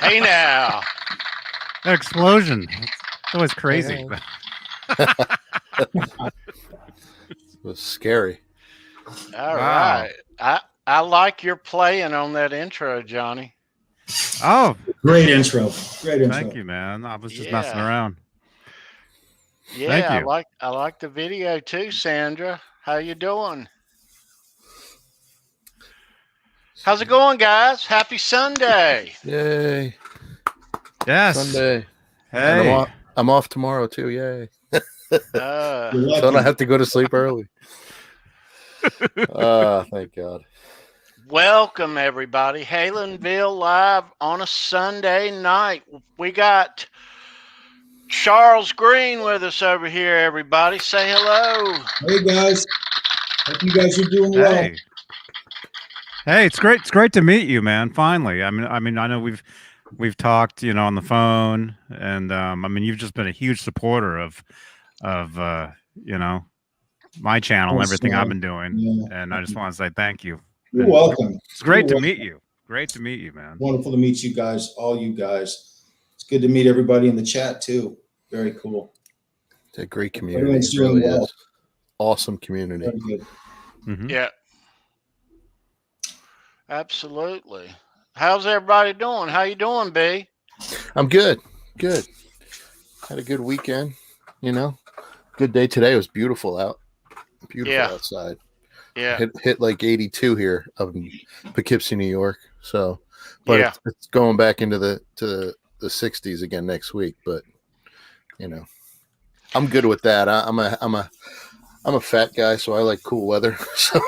Hey now. Explosion. It's always crazy. It was scary. All Wow. right. I like your playing on that intro, Johnny. Oh, Great intro. Great intro. thank you, man. I was just messing around. Yeah, Thank you. I like the video too, Sandra. How you doing? How's it going, guys? Happy Sunday. Yay. Yes. Sunday. Hey. And I'm off tomorrow too. Yay. You're So lucky. I don't have to go to sleep early. Thank God. Welcome, everybody. Halenville live on a Sunday night. We got Charles Greene with us over here, everybody. Say hello. Hey guys, hope you guys are doing well. Hey. Hey, it's great. It's great to meet you, man. Finally. I mean, I know we've talked, on the phone, and you've just been a huge supporter of my channel and everything I've been doing, and I just want to say thank you. You're welcome. It's great to meet you. Great to meet you, man. Wonderful to meet you guys, all you guys. It's good to meet everybody in the chat too. Very cool. It's a great community. Everyone's It really doing well. is. Awesome community. Very good. Mhm. Yeah. Absolutely. How's everybody doing? How you doing, B? I'm good. Good. Had a good weekend. Good day today. It was beautiful out. Beautiful outside. Yeah. Hit like 82 here up in Poughkeepsie, New York. So, but it's going back into the 60s again next week. But I'm good with that. I'm a fat guy, so I like cool weather. So,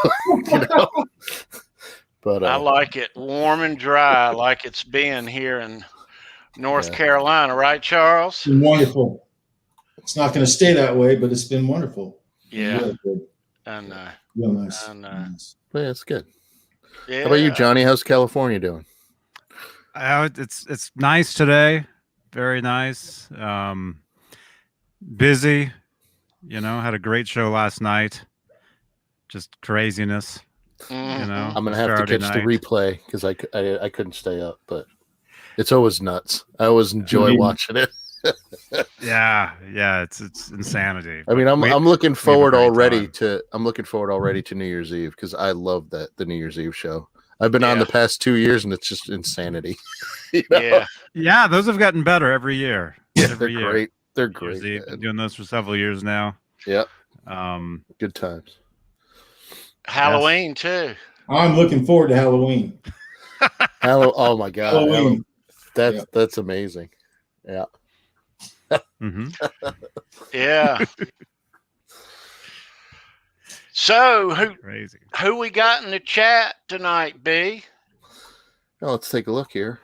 But I like it warm and dry, like it's been here in North Carolina, right, Charles? It's been wonderful. It's not going to stay that way, but it's been wonderful. Yeah. Really good. And Real nice. nice. yeah, it's good. Yeah. How about you, Johnny? How's California doing? It's nice today. Very nice. Busy. Had a great show last night. Just craziness. Mhm. I'm gonna have Saturday to catch night. the replay because I couldn't stay up, but it's always nuts. I always enjoy watching it. Yeah, it's insanity. I mean, But I'm looking forward great already time. to New Year's Eve because I love the New Year's Eve show. I've been on the past 2 years and it's just insanity. Yeah. Those have gotten better every year. Yeah, Every they're year. great. They're New Year's great. Eve. Been doing those for several years now. Yep. Um, Good times. Halloween too. I'm looking forward to Halloween. Oh my God. Halloween. That's amazing. Yeah. mhm. Yeah. So Crazy. who we got in the chat tonight, B? Well, let's take a look here.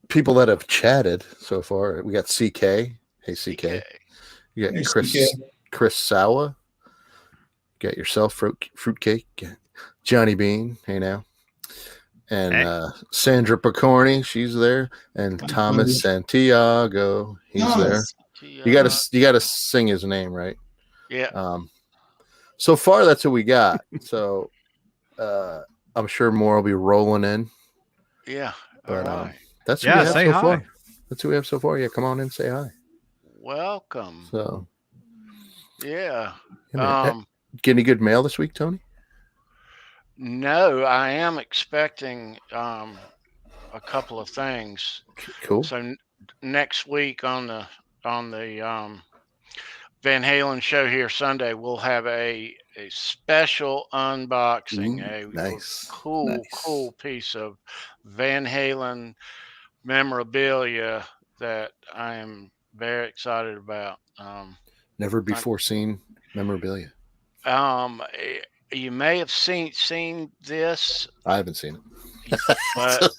People that have chatted so far. We got CK. Hey, CK. You got Hey, Chris Sawa. You got yourself, Fruitcake. Johnny Beane. Hey, now. And Sandra Picorni. She's there. And Thomas Santiago. He's there. You gotta sing his name, right? Yeah. So far, that's what we got. So I'm sure more will be rolling in. Yeah. But All right. that's what we have say so hi. far. That's what we have so far. Yeah, come on in, say hi. Welcome. So Yeah. Get any good mail this week, Tony? No, I am expecting a couple of things. Cool. So next week on the Van Halen show here Sunday, we'll have a special unboxing, Nice. cool piece of Van Halen memorabilia that I am very excited about. Never before seen memorabilia. You may have seen this, I haven't seen it. but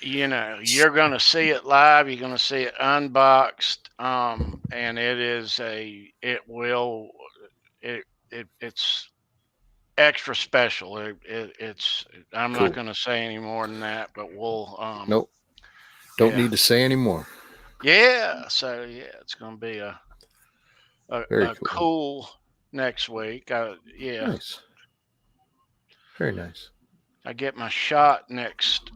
you're going to see it live. You're going to see it unboxed, and it's extra special. I'm Cool. not going to say any more than that, but we'll. Nope. Don't yeah. need to say anymore. Yeah. So it's going to be a Very cool next week. Yeah. Nice. Very nice. I get my shot next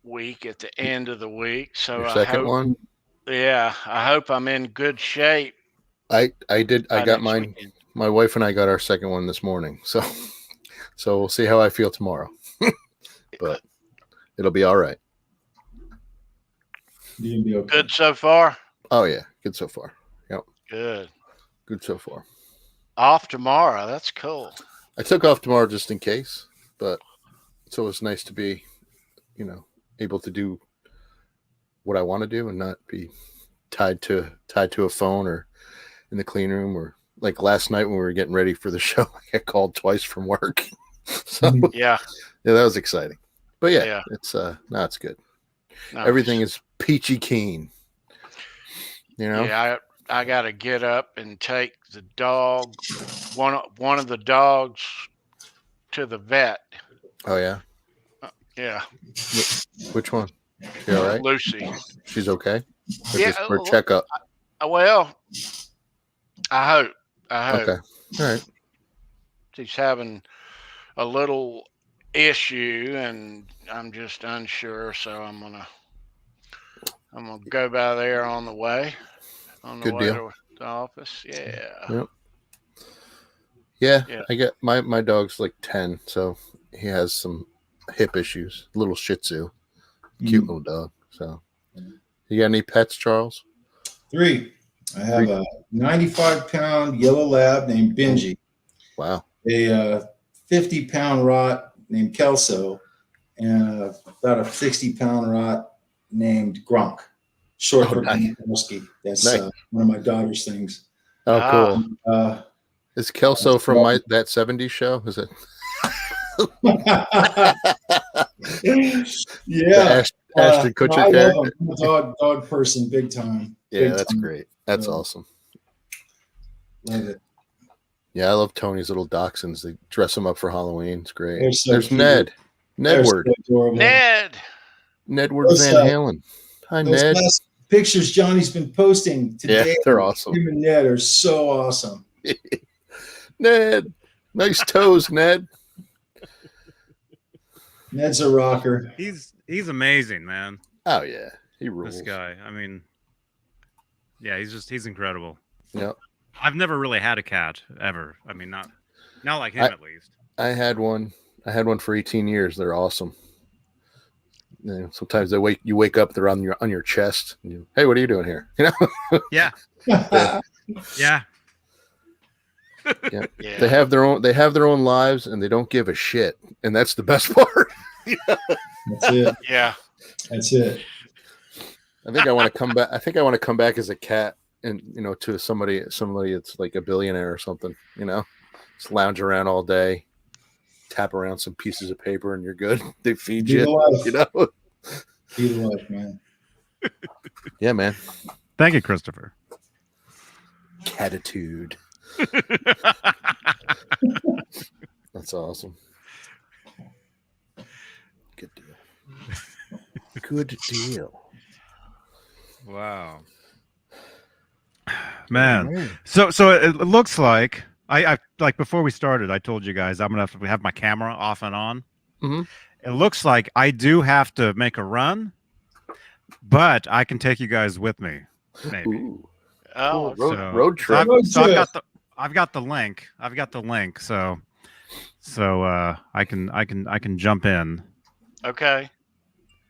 week at the end of the week. So Your I second hope, one? yeah, I hope I'm in good shape. I got mine. Weekend. My wife and I got our second one this morning. So we'll see how I feel tomorrow. But it'll be all right. You'll be okay. Good so far? Oh yeah, good so far. Yep. Good so far. Off tomorrow. That's cool. I took off tomorrow just in case, but it's always nice to be, able to do what I want to do and not be tied to a phone or in the clean room, or like last night when we were getting ready for the show, I got called twice from work. So yeah, that was exciting. But yeah. It's it's good. No, Everything is peachy keen. Yeah, I got to get up and take the dog, one of the dogs, to the vet. Oh yeah. Yeah. Which one? She all right? Lucy. She's okay. Or Yeah. just for a checkup. Well, I hope. Okay. All right. She's having a little issue, and I'm just unsure. So I'm gonna go by there on the way. Good deal. To the office. Yeah. Yep. Yeah. I get my dog's like 10, so he has some hip issues. Little Shih Tzu, cute little dog. So, you got any pets, Charles? 3. I have a 95-pound yellow lab named Benji. Wow. A 50-pound rot named Kelso, and about a 60-pound rot named Gronk. Short for Gronkowski. That's one of my daughter's things. Oh, cool. Is Kelso from that 70s show? Is it? Yeah. Ashton Kutcher I character. love him. I'm a dog person, big time. Yeah, that's great. That's awesome. Love it. Yeah, I love Tony's little dachshunds. They dress them up for Halloween. It's great. There's cute. Ned. Nedward. So Nedward Van Halen. Hi, those Ned. last pictures Johnny's been posting today. Yeah, they're awesome. Him and Ned are so awesome. Ned. Nice toes, Ned. Ned's a rocker. He's amazing, man. Oh yeah, he rules. This guy. I mean, yeah, he's incredible. Yep. I've never really had a cat ever. I mean, not like him at least. I had one for 18 years. They're awesome. Sometimes you wake up, they're on your chest. And hey, what are you doing here? Yeah. Yeah. Yeah. They have their own lives, and they don't give a shit, and that's the best part. That's it. Yeah. That's it. I think I want to come back. I think I want to come back as a cat, and to somebody that's like a billionaire or something. Just lounge around all day, tap around some pieces of paper, and you're good. They feed you. Be the life, man. Yeah, man. Thank you, Christopher. Catitude. That's awesome. Good deal. Good deal. Wow. Man. So it looks like I like before we started, I told you guys I'm gonna have my camera off and on. Mm-hmm. It looks like I do have to make a run, but I can take you guys with me. Maybe. Ooh. Oh, road trip. I've got the link. So I can jump in. Okay.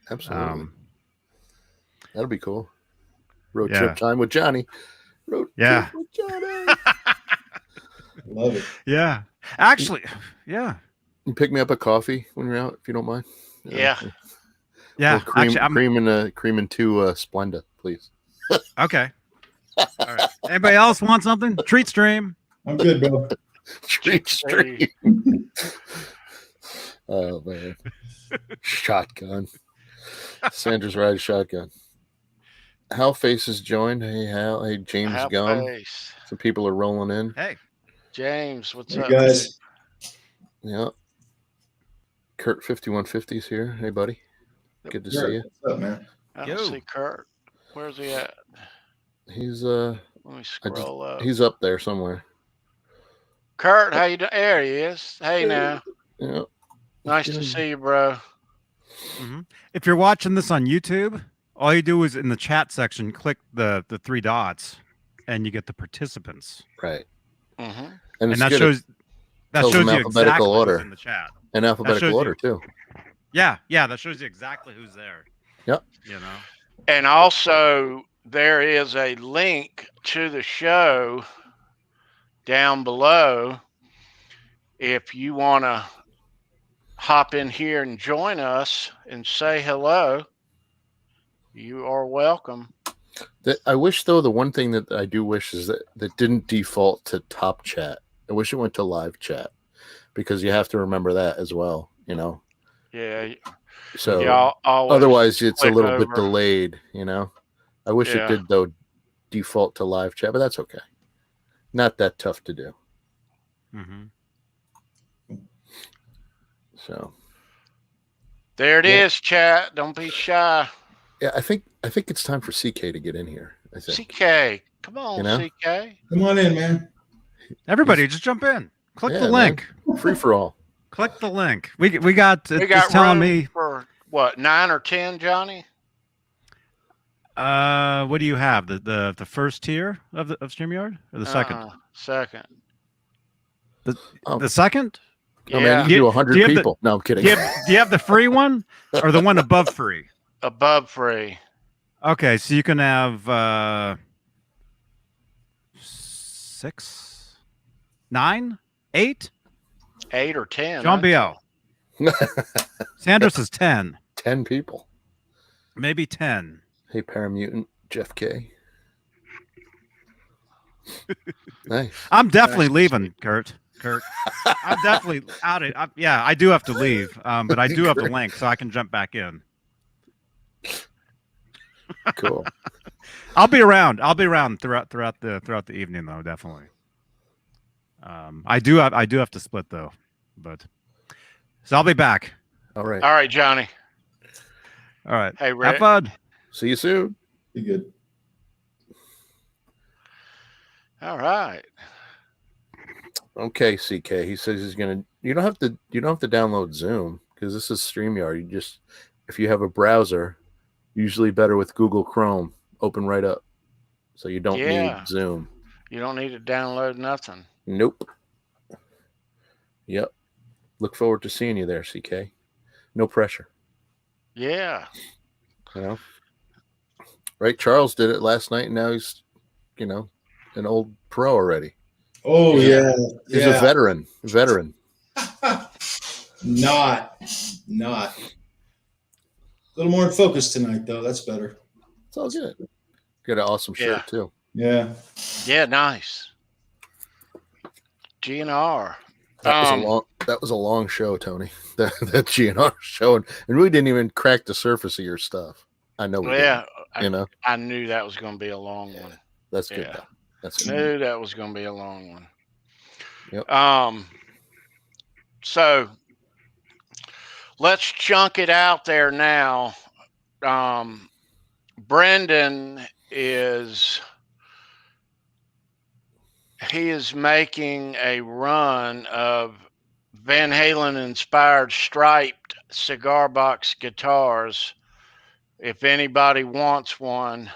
Absolutely. That'll be cool. Road trip time with Johnny. Road Yeah. trip with Johnny. Love it. Yeah. Actually, yeah. You pick me up a coffee when you're out, if you don't mind. Yeah. Yeah. Or cream, Actually, cream and two Splenda, please. okay. All right. Anybody else want something? Treat stream. I'm good, bro. Street stream. Oh man. Shotgun. Sandra's riding shotgun. Hal Faces joined. Hey Hal. Hey James How Gum. face. Some people are rolling in. Hey. James, what's Hey, up, guys. Yeah. Kurt 5150's here. Hey buddy. Good to see you. What's up, man? dude? I Yo. don't see Kurt. Where's he at? He's Let me scroll up. he's up there somewhere. Kurt, how you doing? There he is. Hey now. Yeah. Nice to see you, bro. Mm-hmm. If you're watching this on YouTube, all you do is in the chat section, click the 3 dots, and you get the participants. Right. Mm-hmm. And, And that good. shows tells you them alphabetical exactly order. who's in the chat. In alphabetical order too. Yeah, that shows you exactly who's there. Yep. You know. And also, there is a link to the show down below. If you want to hop in here and join us and say hello, you are welcome. I wish, though, the one thing that I do wish is that didn't default to top chat. I wish it went to live chat, because you have to remember that as well, you know. Yeah. So Yeah, otherwise it's a click little bit over. delayed, you know. I wish it did, though, default to live chat, but that's okay. Not that tough to do. Mm-hmm. So there it is, chat. Don't be shy. yeah, I think it's time for CK to get in here. I think. CK, come on, You know? CK. Come on in, man. Everybody, just jump in. Click the Yeah, link. man. Free for all. Click the link. We got. We It's got telling room me. for what, 9 or 10, Johnny? What do you have? The first tier of StreamYard, or the second? Second. The second? Oh man, you do 100 people. No, I'm kidding. Do you have the free one or the one above free? Above free. Okay, so you can have 6, 9, 8. 8 or 10. John BL. Sandra says 10. 10 people. Maybe 10. Hey, Paramutant, Jeff K. Nice. I'm definitely leaving, Kurt. I'm definitely out of. Yeah, I do have to leave, but I do have the link, so I can jump back in. Cool. I'll be around. throughout the evening, though. Definitely. I do have to split though, but so I'll be back. All right. All right, Johnny. All right. Hey, Rick. Have fun. See you soon. Be good. All right. Okay, CK. He says he's gonna. You don't have to download Zoom, because this is StreamYard. You just, if you have a browser, usually better with Google Chrome, open right up, so you don't need Zoom. You don't need to download nothing. Nope. Yep. Look forward to seeing you there, CK. No pressure. Yeah. You know. Right? Charles did it last night, and now he's, an old pro already. Oh yeah. He's a veteran. Not. A little more in focus tonight, though. That's better. It's all good. Got an awesome shirt too. Yeah. Yeah, nice. GNR. That was a long show, Tony. That GNR show, and we didn't even crack the surface of your stuff. I know. I knew that was going to be a long one. That's good. Though. That's good. Knew that was going to be a long one. Yep. So let's chunk it out there now. Brendan is making a run of Van Halen inspired striped cigar box guitars. If anybody wants one,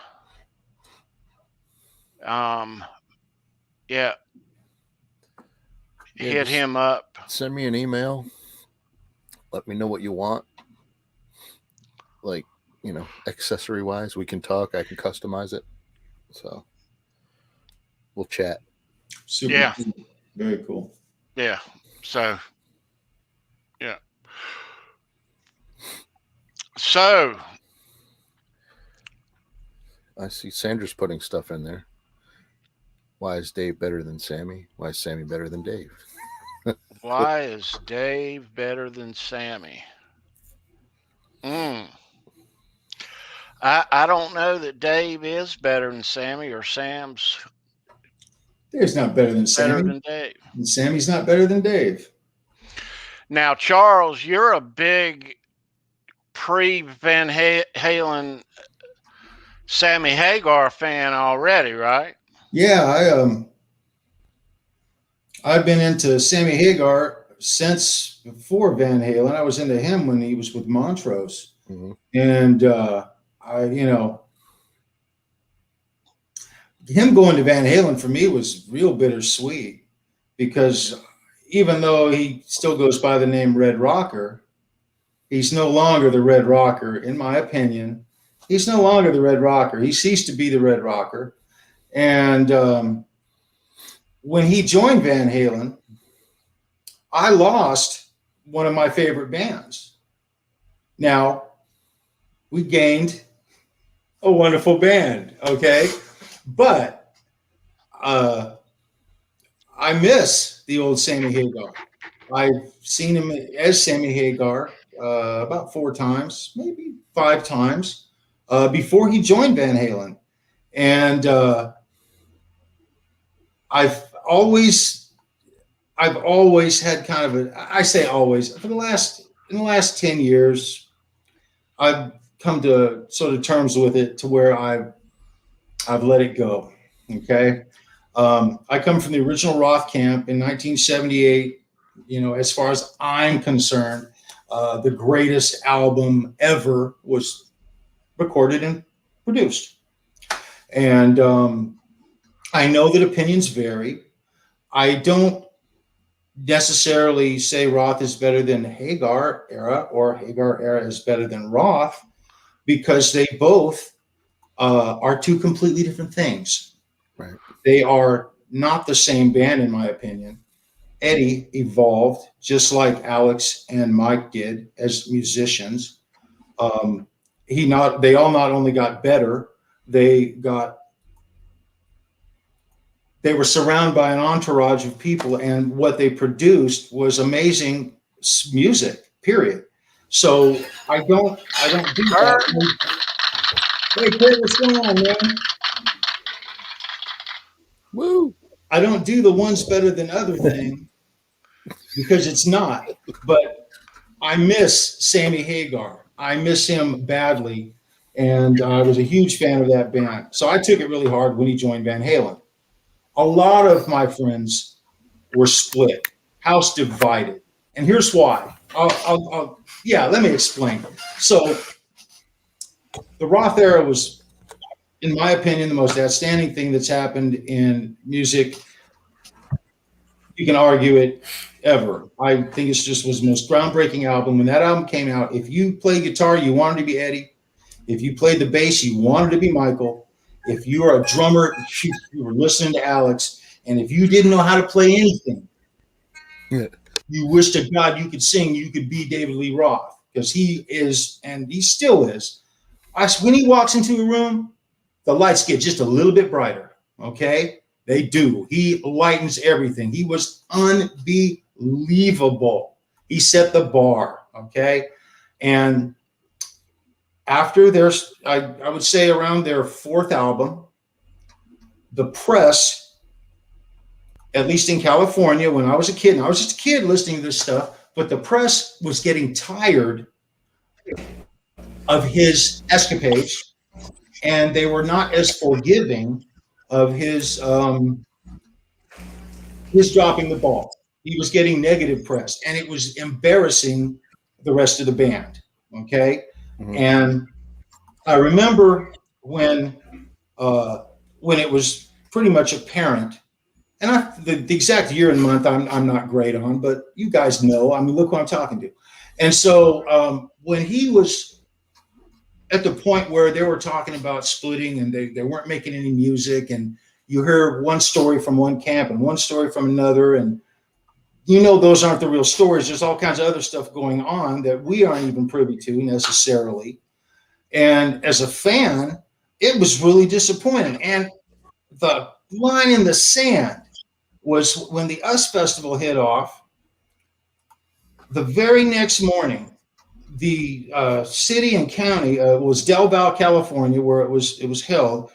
hit him up. Send me an email. Let me know what you want. Like, accessory wise, we can talk. I can customize it. So we'll chat. Super. Yeah. Cool. Very cool. Yeah. So, yeah. So, I see Sandra's putting stuff in there. Why is Dave better than Sammy? Why is Sammy better than Dave? why is Dave better than Sammy? I don't know that Dave is better than Sammy or Sam's Dave's not better than better Sammy. than Dave. And Sammy's not better than Dave. Now, Charles, you're a big pre-Van Halen Sammy Hagar fan already, right? Yeah, I've been into Sammy Hagar since before Van Halen. I was into him when he was with Montrose. Mm-hmm. And him going to Van Halen for me was real bittersweet, because even though he still goes by the name Red Rocker, he's no longer the Red Rocker, in my opinion. He's no longer the Red Rocker. He ceased to be the Red Rocker. And when he joined Van Halen, I lost one of my favorite bands. Now, we gained a wonderful band, okay? But I miss the old Sammy Hagar. I've seen him as Sammy Hagar about 4 times, maybe 5 times, before he joined Van Halen. And I've always had kind of I say always, in the last 10 years, I've come to sort of terms with it to where I've let it go. Okay. I come from the original Roth camp in 1978. As far as I'm concerned, the greatest album ever was recorded and produced. And I know that opinions vary. I don't necessarily say Roth is better than Hagar era or Hagar era is better than Roth, because they both are 2 completely different things. Right. They are not the same band, in my opinion. Eddie evolved just like Alex and Mike did as musicians. They all not only got better, they were surrounded by an entourage of people, and what they produced was amazing music, period. So I don't do that. Hey, Kurt, what's going on, man? Woo! I don't do the one's better than other thing, because it's not. But I miss Sammy Hagar. I miss him badly, and I was a huge fan of that band. So I took it really hard when he joined Van Halen. A lot of my friends were split, house divided, and here's why. Let me explain. So the Roth era was, in my opinion, the most outstanding thing that's happened in music. You can argue it ever. I think it just was the most groundbreaking album. When that album came out, if you played guitar, you wanted to be Eddie. If you played the bass, you wanted to be Michael. If you were a drummer, you were listening to Alex. And if you didn't know how to play anything, you wish to God you could sing, you could be David Lee Roth, because he is, and he still is. When he walks into a room, the lights get just a little bit brighter, okay? They do. He lightens everything. He was unbelievable. He set the bar, okay? And after I would say around their 4th album, the press, at least in California, when I was a kid, and I was just a kid listening to this stuff, but the press was getting tired of his escapades, and they were not as forgiving of his dropping the ball. He was getting negative press, and it was embarrassing the rest of the band, okay? Mm-hmm. And I remember when it was pretty much apparent, and the exact year and month I'm not great on, but you guys know. I mean, look who I'm talking to. And so when he was at the point where they were talking about splitting and they weren't making any music, and you hear one story from one camp and one story from another, and those aren't the real stories. There's all kinds of other stuff going on that we aren't even privy to necessarily. And as a fan, it was really disappointing. And the line in the sand was when the US Festival hit off, the very next morning, the city and county was Del Valle, California, where it was held.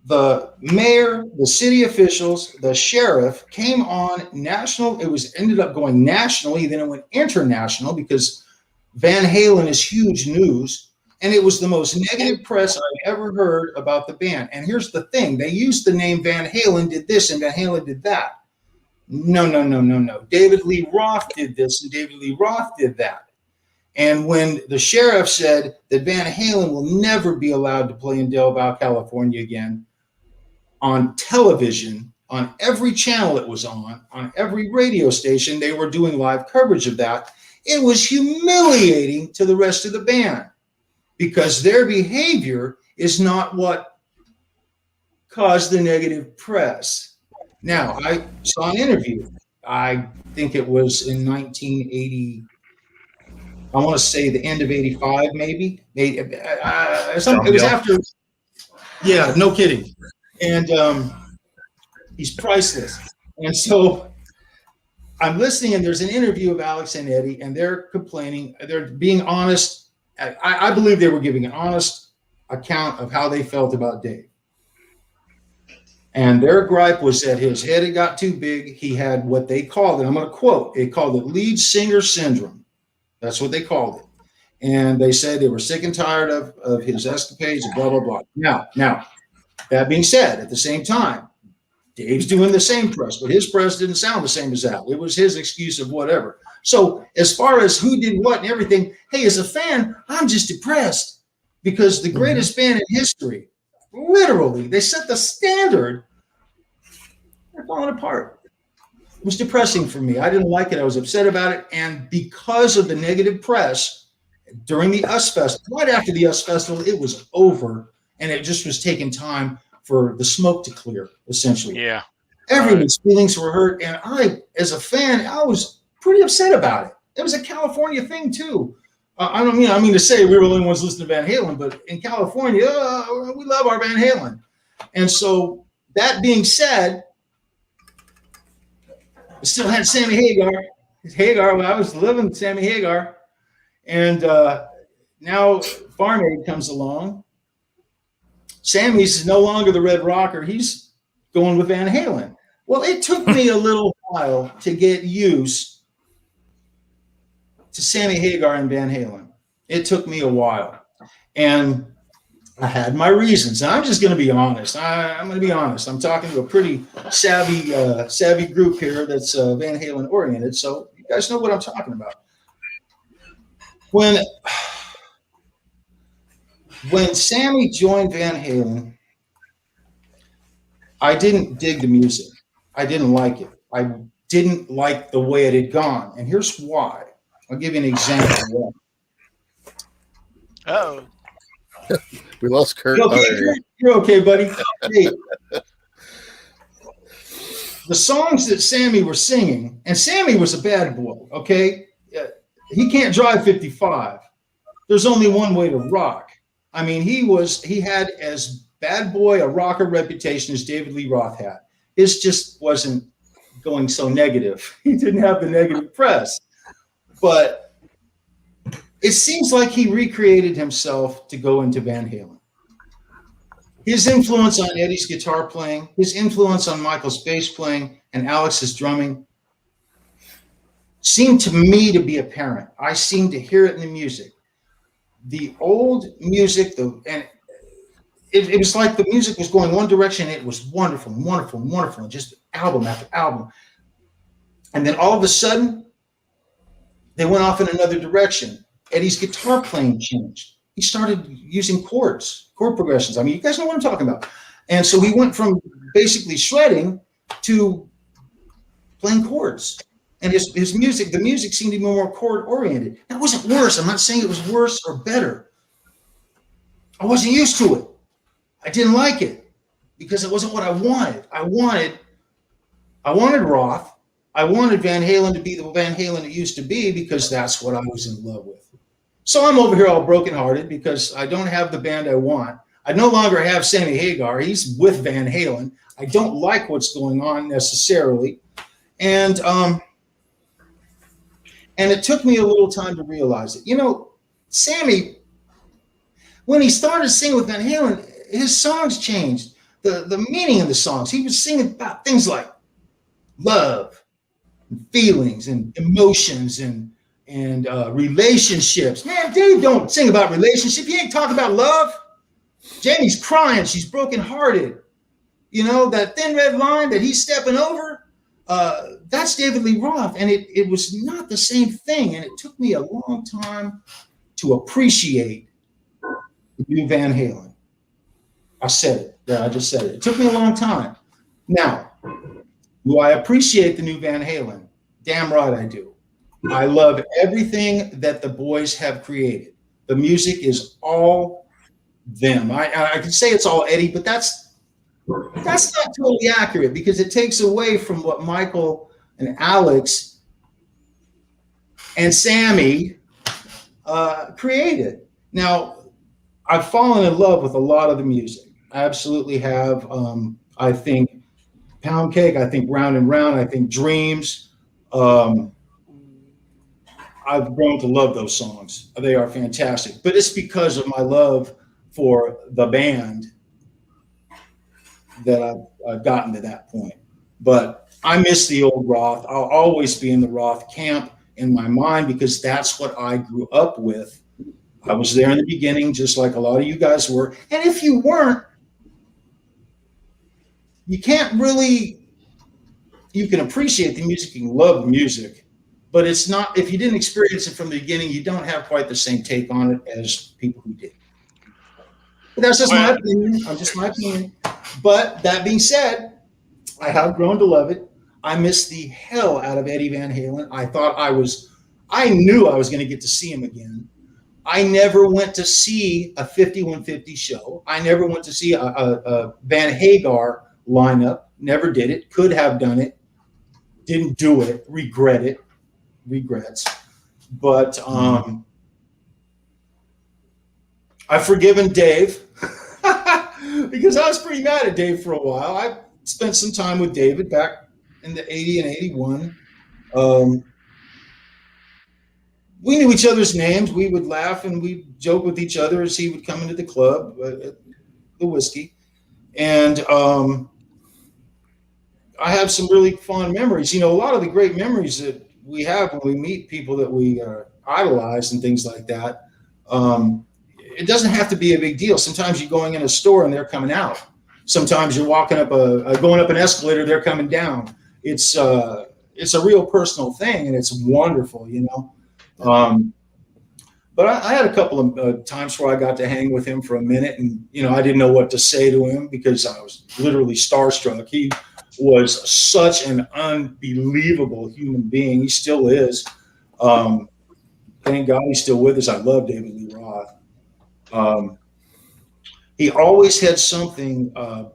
The mayor, the city officials, the sheriff came on national. Ended up going nationally, then it went international because Van Halen is huge news. And it was the most negative press I've ever heard about the band. And here's the thing. They used the name Van Halen did this and Van Halen did that. No. David Lee Roth did this and David Lee Roth did that. And when the sheriff said that Van Halen will never be allowed to play in Del Valle, California again, on television, on every channel it was on every radio station, they were doing live coverage of that. It was humiliating to the rest of the band because their behavior is not what caused the negative press. Now, I saw an interview. I think it was in 1980. I want to say the end of 85, maybe. It was after. Yeah, no kidding. And he's priceless. And so I'm listening, and there's an interview of Alex and Eddie, and they're complaining. They're being honest. I believe they were giving an honest account of how they felt about Dave. And their gripe was that his head had got too big. He had what they called it. I'm going to quote. They called it lead singer syndrome. That's what they called it. And they said they were sick and tired of his escapades and blah, blah, blah. Now, that being said, at the same time, Dave's doing the same press, but his press didn't sound the same as that. It was his excuse of whatever. So as far as who did what and everything, hey, as a fan, I'm just depressed because the greatest band in history, literally, they set the standard. They're falling apart. It was depressing for me. I didn't like it. I was upset about it. And because of the negative press during the US Festival, right after the US Festival, it was over. And it just was taking time for the smoke to clear, essentially. Yeah. Everyone's feelings were hurt. And I, as a fan, I was pretty upset about it. It was a California thing, too. I mean to say we were the only ones listening to Van Halen, but in California, we love our Van Halen. And so that being said, I still had Sammy Hagar. When I was living with Sammy Hagar. And now Farm Aid comes along. Sammy's no longer the Red Rocker. He's going with Van Halen. Well, it took me a little while to get used to Sammy Hagar and Van Halen. It took me a while. And I had my reasons. And I'm just going to be honest. I'm going to be honest. I'm talking to a pretty savvy group here that's Van Halen oriented. So you guys know what I'm talking about. When Sammy joined Van Halen, I didn't dig the music. I didn't like it. I didn't like the way it had gone. And here's why. I'll give you an example. Oh. We lost Kurt. You okay? You're okay, buddy. Hey, the songs that Sammy was singing, and Sammy was a bad boy, okay? He can't drive 55. There's only one way to rock. I mean, he had as bad boy a rocker reputation as David Lee Roth had. His just wasn't going so negative. He didn't have the negative press. But it seems like he recreated himself to go into Van Halen. His influence on Eddie's guitar playing, his influence on Michael's bass playing, and Alex's drumming seemed to me to be apparent. I seemed to hear it in the music. The old music, and it was like the music was going one direction. It was wonderful, wonderful, wonderful, and just album after album. And then all of a sudden, they went off in another direction. Eddie's guitar playing changed. He started using chord progressions. I mean, you guys know what I'm talking about. And so he went from basically shredding to playing chords. And his music, the music seemed to be more chord oriented. That wasn't worse. I'm not saying it was worse or better. I wasn't used to it. I didn't like it because it wasn't what I wanted. I wanted Roth. I wanted Van Halen to be the Van Halen it used to be because that's what I was in love with. So I'm over here all brokenhearted because I don't have the band I want. I no longer have Sammy Hagar. He's with Van Halen. I don't like what's going on necessarily. And it took me a little time to realize it. You know, Sammy, when he started singing with Van Halen, his songs changed. The meaning of the songs. He was singing about things like love, and feelings, and emotions, and relationships. Man, Dave don't sing about relationships. He ain't talking about love. Jamie's crying. She's brokenhearted. You know, that thin red line that he's stepping over, that's David Lee Roth. And it was not the same thing. And it took me a long time to appreciate the new Van Halen. I said it. Yeah, I just said it. It took me a long time. Now, do I appreciate the new Van Halen? Damn right I do. I love everything that the boys have created. The music is all them. I can say it's all Eddie, but that's not totally accurate because it takes away from what Michael and Alex and Sammy created. Now, I've fallen in love with a lot of the music. I absolutely have. I think Pound Cake, I think Round and Round, I think Dreams. I've grown to love those songs. They are fantastic. But it's because of my love for the band that I've gotten to that point. But I miss the old Roth. I'll always be in the Roth camp in my mind because that's what I grew up with. I was there in the beginning, just like a lot of you guys were. And if you weren't, you can't really, you can appreciate the music, you can love the music, but it's not, if you didn't experience it from the beginning, you don't have quite the same take on it as people who did. But that's just my opinion. I'm just my opinion. But that being said, I have grown to love it. I miss the hell out of Eddie Van Halen. I knew I was going to get to see him again. I never went to see a 5150 show. I never went to see a Van Hagar lineup. Never did it. Could have done it. Didn't do it. Regret it. Regrets. But I've forgiven Dave because I was pretty mad at Dave for a while. I spent some time with David back in the 80 and 81. We knew each other's names. We would laugh and we'd joke with each other as he would come into the club, the whiskey. And I have some really fond memories. You know, a lot of the great memories that we have when we meet people that we idolize and things like that, it doesn't have to be a big deal. Sometimes you're going in a store and they're coming out. Sometimes you're walking up going up an escalator, they're coming down. It's a real personal thing, and it's wonderful, you know. But I had a couple of times where I got to hang with him for a minute, and you know, I didn't know what to say to him because I was literally starstruck. He was such an unbelievable human being. He still is. Thank God he's still with us. I love David Lee Roth. He always had something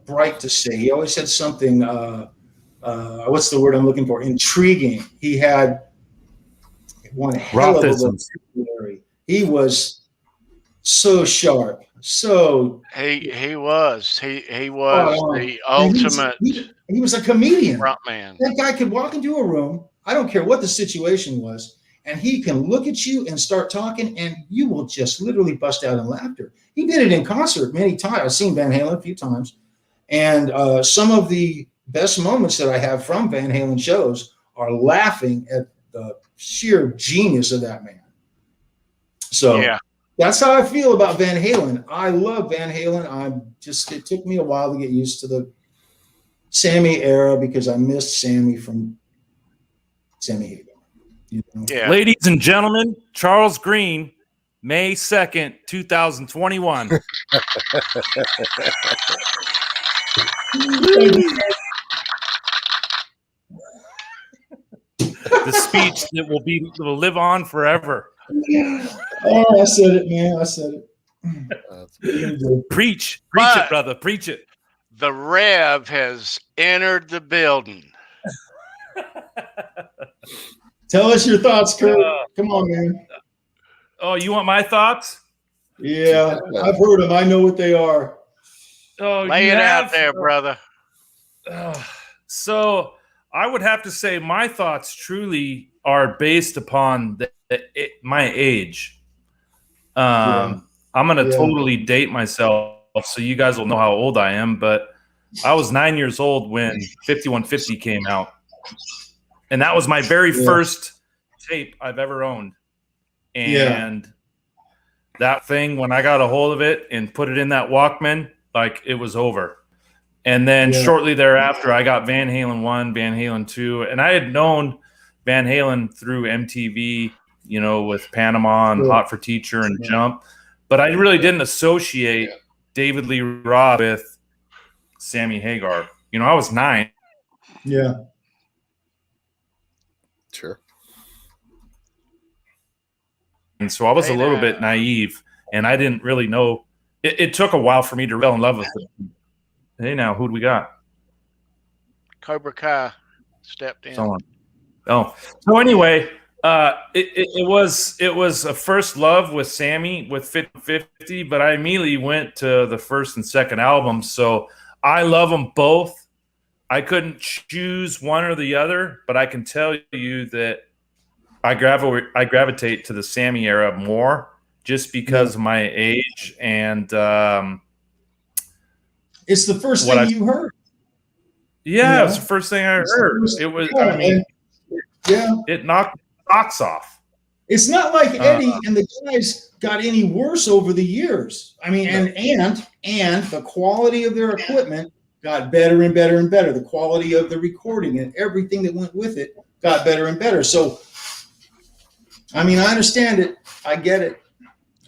bright to say. He always had something, what's the word I'm looking for? Intriguing. He had one hell of a vocabulary. He was so sharp. So he was the ultimate. He was a comedian. Front man. That guy could walk into a room. I don't care what the situation was, and he can look at you and start talking, and you will just literally bust out in laughter. He did it in concert many times. I've seen Van Halen a few times, and some of the best moments that I have from Van Halen shows are laughing at the sheer genius of that man. So yeah, that's how I feel about Van Halen. I love Van Halen. It took me a while to get used to the Sammy era because I missed Sammy from Sammy Hagar. You know? Yeah. Ladies and gentlemen, Charles Greene, May 2nd, 2021. The speech that will live on forever. Oh, I said it, man. I said it. Preach But- it, brother. Preach it. The Rev has entered the building. Tell us your thoughts, Kurt. Come on, man. Oh, you want my thoughts? Yeah, I've heard them. I know what they are. Oh, Lay you it have? out there, brother. So I would have to say my thoughts truly are based upon my age. I'm going to totally date myself so you guys will know how old I am, but I was 9 years old when 5150 came out. And that was my very first tape I've ever owned. And that thing, when I got a hold of it and put it in that Walkman, like it was over. And then shortly thereafter, I got Van Halen 1, Van Halen 2. And I had known Van Halen through MTV, you know, with Panama and Hot for Teacher and Jump. But I really didn't associate David Lee Roth with Sammy Hagar. You know, I was 9. Yeah. Sure. And so I was a little bit naive, and I didn't really know. It took a while for me to fall in love with it. Hey, now, who do we got? Cobra Kai stepped in. Someone. Oh, so anyway, it was a first love with Sammy with 50, but I immediately went to the first and second album. So I love them both. I couldn't choose one or the other, but I can tell you that I gravitate to the Sammy era more just because of my age and it's the first thing you heard. Yeah, it was the first thing I heard. It was. I mean, it knocked socks off. It's not like Eddie and the guys got any worse over the years. I mean, and the quality of their equipment got better and better and better. The quality of the recording and everything that went with it got better and better. So, I mean, I understand it. I get it.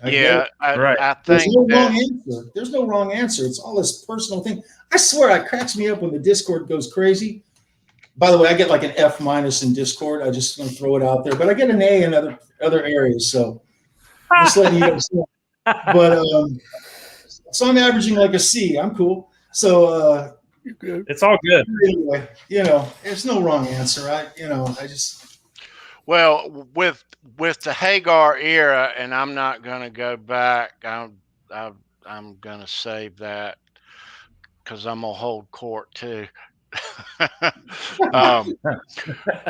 I think there's no wrong answer. There's no wrong answer. It's all this personal thing. I swear, it cracks me up when the Discord goes crazy. By the way, I get like an F- in Discord. I just want to throw it out there, but I get an A in other areas. So just letting you guys know. But so I'm averaging like a C. I'm cool. So it's all good. Anyway, you know, there's no wrong answer. Well, with the Hagar era, and I'm not going to go back. I'm going to save that because I'm going to hold court too.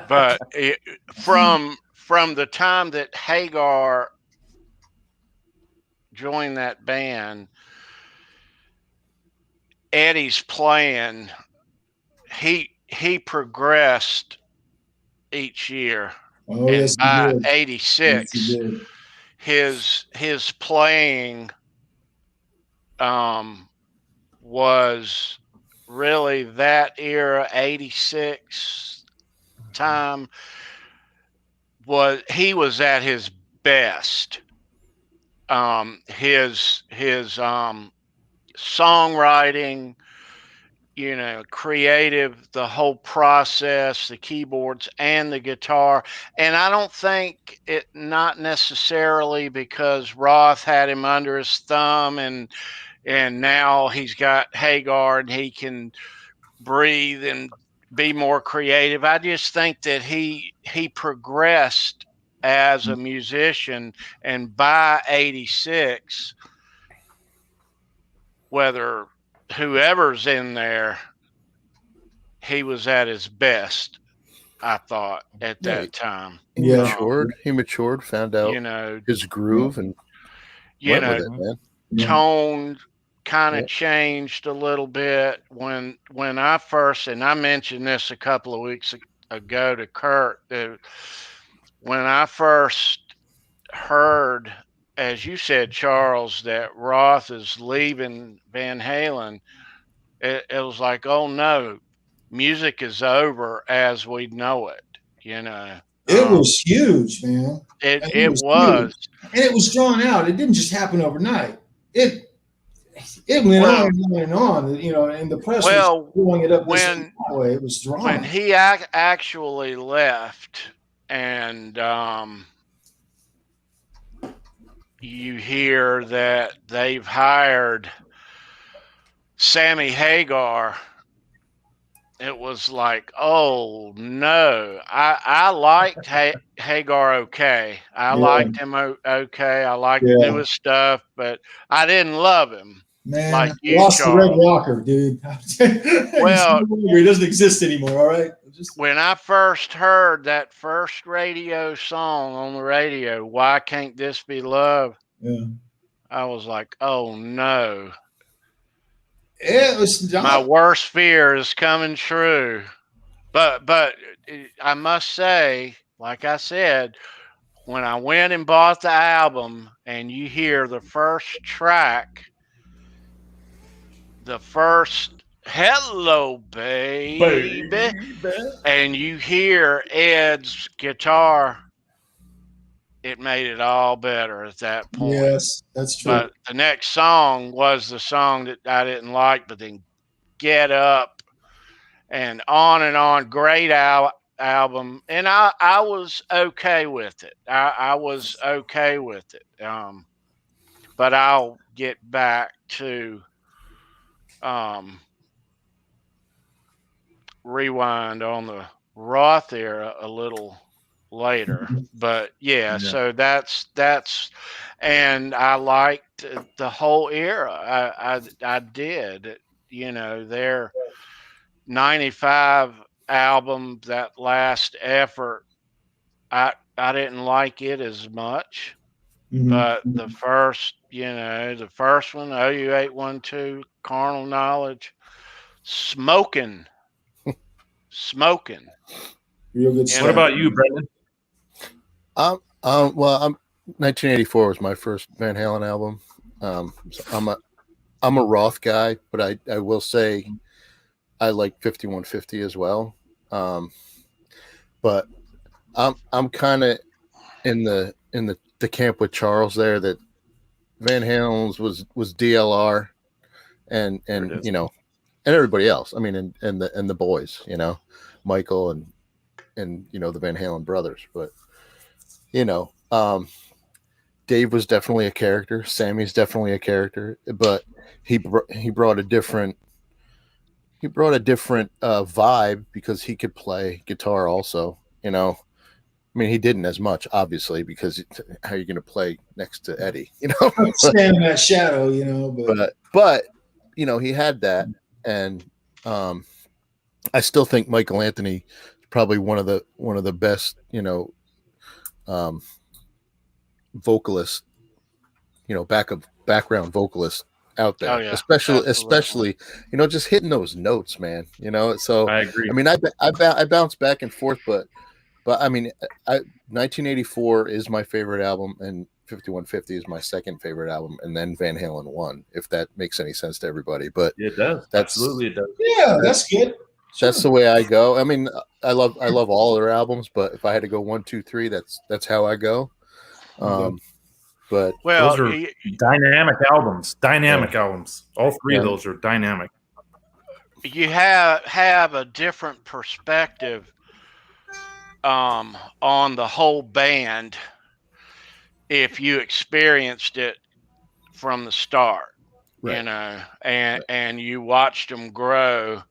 But from the time that Hagar joined that band, Eddie's playing, he progressed each year. Oh, and yes, by 86, yes, his playing was really that era, 86 time, he was at his best. His songwriting, you know, creative, the whole process, the keyboards and the guitar. And I don't think it, not necessarily because Roth had him under his thumb and now he's got Hagar and he can breathe and be more creative. I just think that he progressed as a musician, and by 86, whether whoever's in there, he was at his best, I thought, at that time. He matured, found out, you know, his groove, and you went know, with it, man. tone kind of changed a little bit when I first, and I mentioned this a couple of weeks ago to Kurt, that when I first heard, as you said, Charles, that Roth is leaving Van Halen, it was like, oh no, music is over as we know it. You know, it was huge, man. It was, and it was drawn out. It didn't just happen overnight. It went on and on. You know, and the press was blowing it up this way. It was drawn. When he actually left, and you hear that they've hired Sammy Hagar, it was like, oh no. I liked Hagar okay. I liked him okay. I liked the newest stuff, but I didn't love him. Man, like you, lost the Red Charles. Rocker, dude. Well, he doesn't exist anymore. All right. When I first heard that first radio song on the radio, "Why Can't This Be Love?" Yeah. I was like, "Oh no." It was My worst fear is coming true. But I must say, like I said, when I went and bought the album and you hear the first track, the first "Hello Baby," and you hear Ed's guitar, it made it all better at that point. Yes, that's true. But the next song was the song that I didn't like, but then Get Up and on. Great album. And I was okay with it. I was okay with it. But I'll get back to rewind on the Roth era a little later. But yeah, so that's and I liked the whole era. I did. You know, their 95 album, that last effort, I didn't like it as much. But the first one, OU812, Carnal Knowledge, smoking. Real good stuff. What about you, Brendan? Well, 1984 was my first Van Halen album. So I'm a Roth guy, but I will say I like 5150 as well. But I'm kind of in the camp with Charles there, that Van Halen's was DLR and you know, and everybody else. I mean, and the boys, you know, Michael and you know, the Van Halen brothers. But you know, Dave was definitely a character. Sammy's definitely a character, but he brought a different vibe because he could play guitar also. You know, I mean, he didn't as much, obviously, because how are you going to play next to Eddie? You know, stand in that shadow. You know, but you know, he had that, and I still think Michael Anthony is probably one of the best, you know, vocalists, you know, background vocalists out there. Oh, yeah, especially, you know, just hitting those notes, man. You know, so I agree. I mean, I bounce back and forth, but I mean, 1984 is my favorite album, and 5150 is my second favorite album, and then Van Halen 1, if that makes any sense to everybody. But it does. Absolutely, it does. Yeah, that's good. That's the way I go. I mean, I love all their albums, but if I had to go 1, 2, 3, that's how I go. But well, those are dynamic albums. Albums. All three of those are dynamic. You have a different perspective on the whole band if you experienced it from the start, right. You know, and you watched them grow.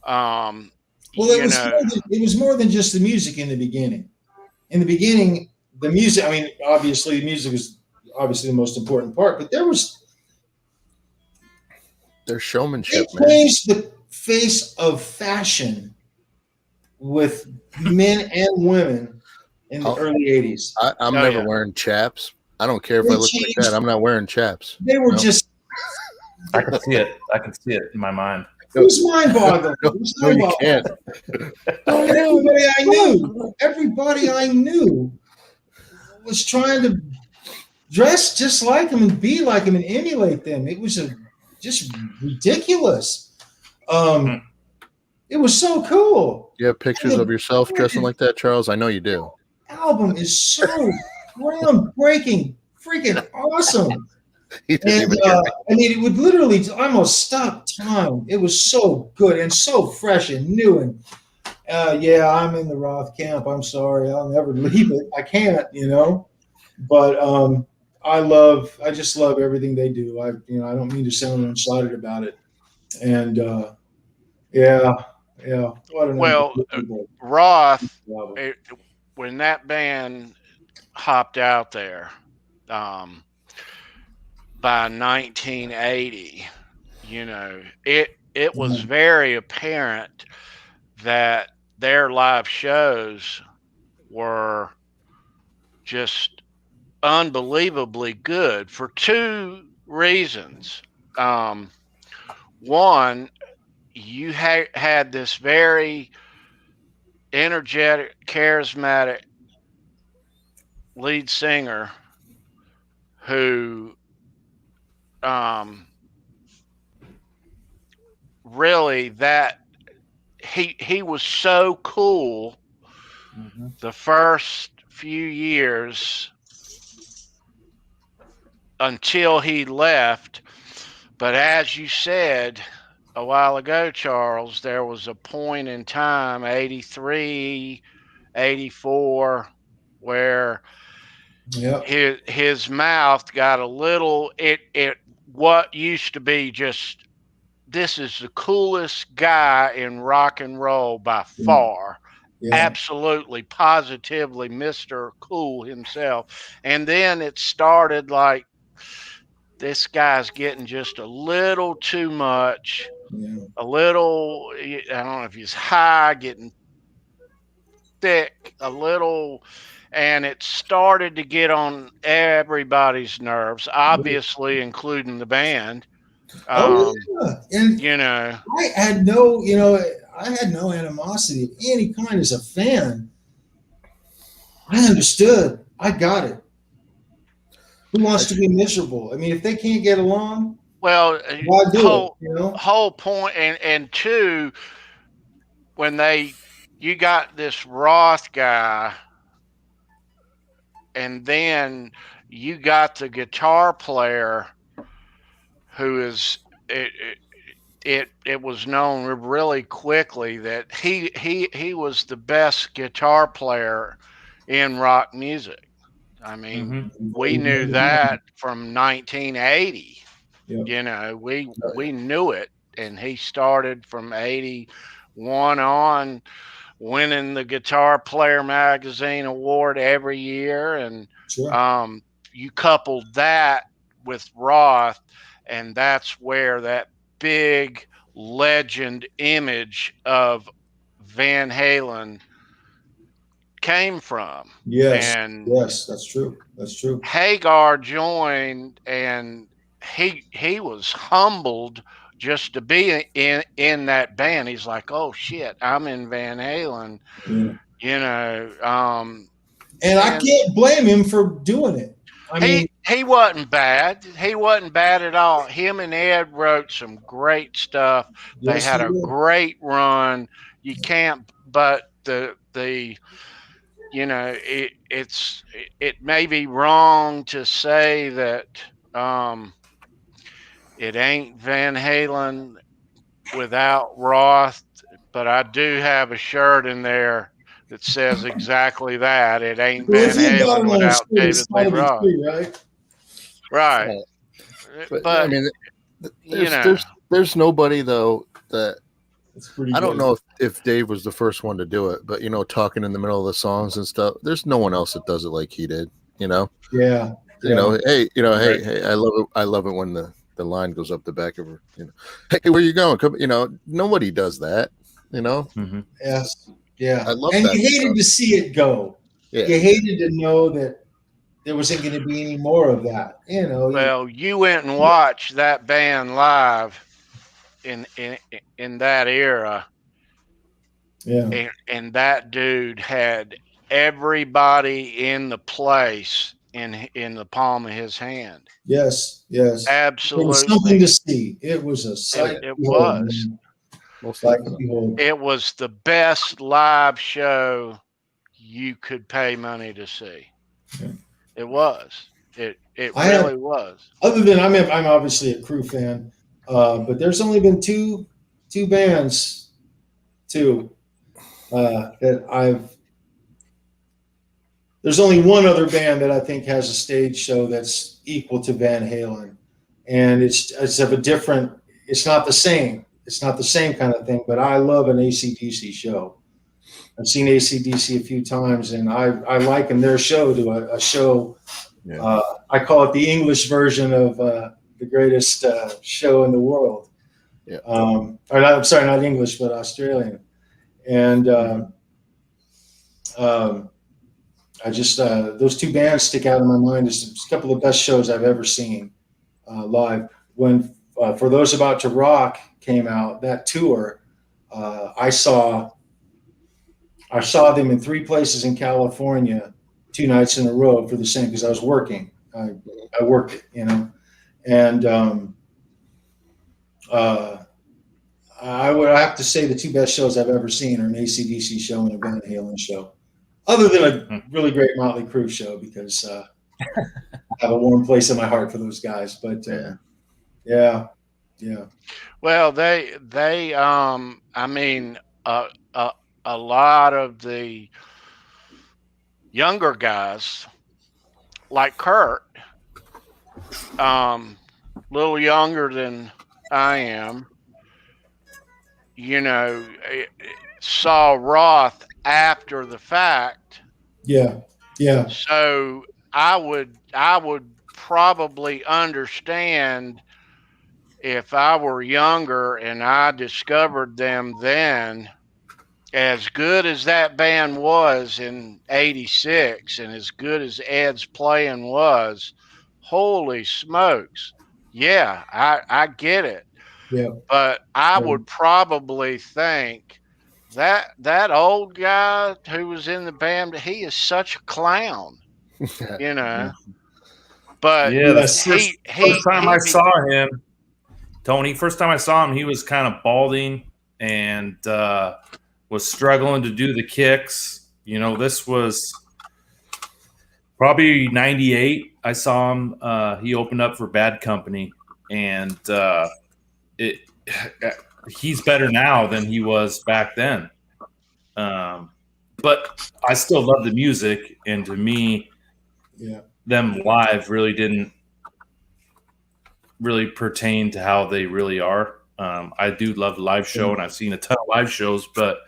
Well, it was more than just the music in the beginning. In the beginning, the music, I mean, obviously the music was obviously the most important part, but their showmanship. It changed the face of fashion with men and women in the early 80s. I'm never wearing chaps. I don't care if I look like that. I'm not wearing chaps. They were just. I can see it. I can see it in my mind. Who's mind-boggling? No, you can't. Everybody I knew was trying to dress just like them and be like them and emulate them. It was just ridiculous. It was so cool. You have pictures of yourself dressing like that, Charles? I know you do. Album is so groundbreaking, freaking awesome. And, I mean, it would literally almost stop time. It was so good and so fresh and new. And I'm in the Roth camp. I'm sorry, I'll never leave it. I can't, you know. But I just love everything they do. I don't mean to sound one-sided about it. And yeah. What an Well, unbelievable Roth, album. when that band hopped out there, by 1980, it was very apparent that their live shows were just unbelievably good for two reasons. One, you had this very energetic, charismatic lead singer who really that he was so cool the first few years until he left. But as you said a while ago, Charles, there was a point in time, 83, 84, where his mouth got a little, what used to be just, this is the coolest guy in rock and roll by far. Yeah. Absolutely, positively, Mr. Cool himself. And then it started like, this guy's getting just a little too much, a little, I don't know if he's high, getting thick, a little, and it started to get on everybody's nerves, obviously, including the band. And I had no animosity of any kind as a fan. I understood. I got it. Who wants to be miserable? I mean, if they can't get along, well, why do it? Whole point, and two, when you got this Roth guy, and then you got the guitar player who is it was known really quickly that he was the best guitar player in rock music. I mean, we knew that from 1980. Yep. We knew it, and he started from 81 on, winning the Guitar Player Magazine award every year, and you coupled that with Roth, and that's where that big legend image of Van Halen came from. Yes, that's true. Hagar joined, and he was humbled just to be in that band. He's like, oh shit, I'm in Van Halen. And I can't blame him for doing it. He wasn't bad. He wasn't bad at all. Him and Ed wrote some great stuff. They had a great run. You can't, but it may be wrong to say that it ain't Van Halen without Roth, but I do have a shirt in there that says exactly that. It ain't Van Halen without David Lee Roth. Right. But I mean, there's nobody though that I don't know if Dave was the first one to do it, but talking in the middle of the songs and stuff, there's no one else that does it like he did. Hey, I love it when the line goes up the back of her. Hey, where you going? Come, nobody does that. Yes, yeah. I love and that you hated to see it go. Yeah. You hated to know that there wasn't going to be any more of that. Well, you went and watched that band live in that era. Yeah. And that dude had everybody in the place in the palm of his hand. Yes. Absolutely. It was something to see. It was a sight. It was. It was the best live show you could pay money to see. Yeah. It was. It really was. Other than I'm obviously a Crew fan, but there's only been two bands that there's only one other band that I think has a stage show that's equal to Van Halen, and it's of a different. It's not the same. It's not the same kind of thing. But I love an AC/DC show. I've seen AC/DC a few times, and I liken their show to a show. Yeah. I call it the English version of the greatest show in the world. Yeah. Or not, I'm sorry, not English, but Australian. And I just those two bands stick out in my mind as a couple of the best shows I've ever seen live. When For Those About to Rock came out, that tour, I saw them in 3 places in California 2 nights in a row for the same, because I was working. I worked it, you know, and I would have to say the 2 best shows I've ever seen are an AC/DC show and a Van Halen show, other than a really great Motley Crue show, because I have a warm place in my heart for those guys. But yeah. Well, I mean, a lot of the younger guys, like Kurt, little younger than I am, you know, saw Roth after the fact. Yeah. So I would probably understand if I were younger and I discovered them then. As good as that band was in '86 and as good as Ed's playing was, holy smokes. Yeah, I get it. Yeah. But I would probably think that old guy who was in the band, he is such a clown, you know. But Yeah, Yes. first time I saw him, Tony, first time I saw him, he was kind of balding and was struggling to do the kicks. You know, this was probably '98. I saw him. He opened up for Bad Company, and he's better now than he was back then. But I still love the music, and to me, them live really didn't really pertain to how they really are. I do love the live show, and I've seen a ton of live shows, but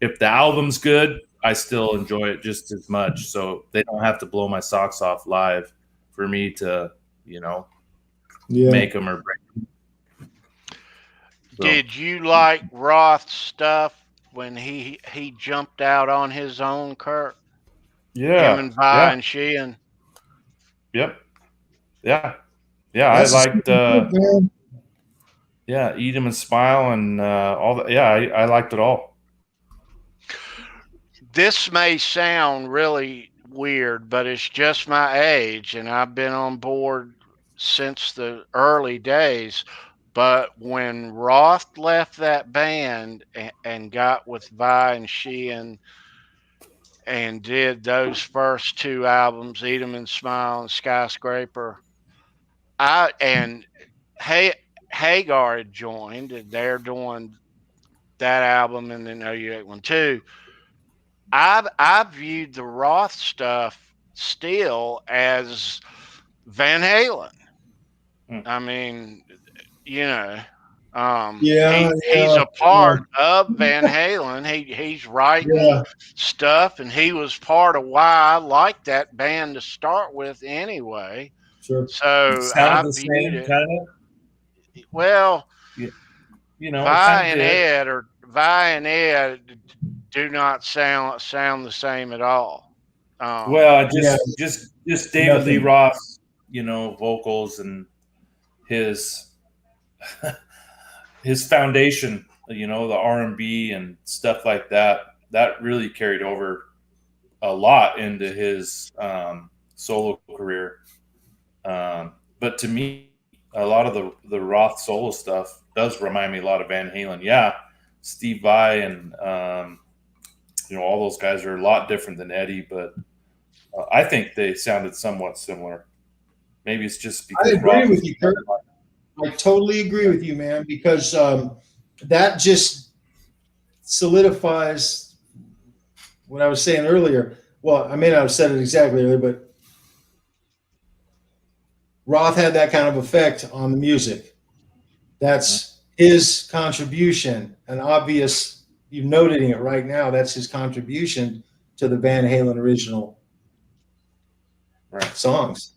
if the album's good, I still enjoy it just as much. So they don't have to blow my socks off live for me to, you know, make them or break them. So. Did you like Roth's stuff when he jumped out on his own, Kurt? Yeah. Him and Vi and Sheehan. Yep. Yeah. Yeah, I liked Eat 'em and Smile and all that. Yeah, I liked it all. This may sound really weird, but it's just my age, and I've been on board since the early days. But when Roth left that band and got with Vi and Sheehan and did those first 2 albums, Eat 'em and Smile and Skyscraper, and Hagar had joined, and they're doing that album, and then OU812 too. I viewed the Roth stuff still as Van Halen. I mean, you know, he's a part of Van Halen. He's writing stuff, and he was part of why I liked that band to start with anyway. Sure. So I viewed it. Kind of? Well, you know, Vi and Ed do not sound the same at all. Well, just David Lee Roth, you know, vocals and his foundation, you know, the R&B and stuff like that. That really carried over a lot into his solo career. But to me, a lot of the Roth solo stuff does remind me a lot of Van Halen. Yeah, Steve Vai and you know, all those guys are a lot different than Eddie, but I think they sounded somewhat similar. Maybe it's just because I agree with you, Kurt. I totally agree with you, man, because that just solidifies what I was saying earlier. well, I may not have said it exactly earlier, but Roth had that kind of effect on the music. That's his contribution, an obvious, you're noting it right now, that's his contribution to the Van Halen original songs.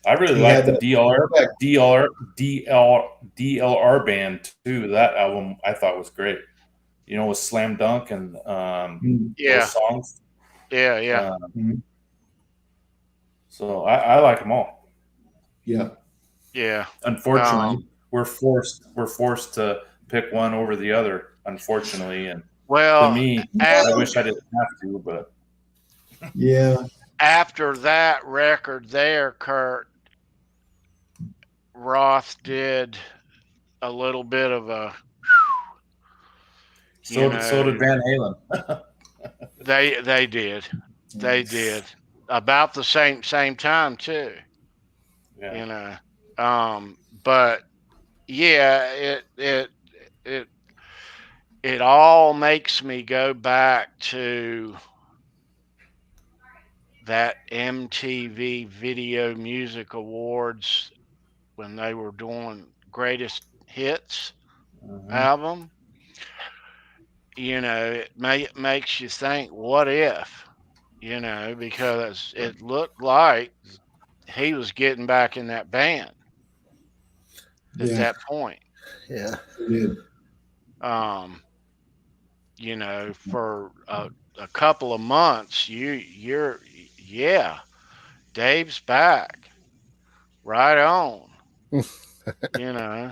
I really He like had the that DLR band too. That album I thought was great. You know, with Slam Dunk and those songs. Yeah. So I like them all. Yeah. Unfortunately, we're forced to pick one over the other. Unfortunately, and to me, I wish I didn't have to, but after that record there, Kurt, Roth did a little bit of a. So did Van Halen. They did about the same time too. Yeah. You know, but yeah, it all makes me go back to that MTV Video Music Awards when they were doing greatest hits album. You know, it makes you think, what if? You know, because it looked like he was getting back in that band at that point. Yeah. You know, for a couple of months, you're Dave's back. Right on. You know.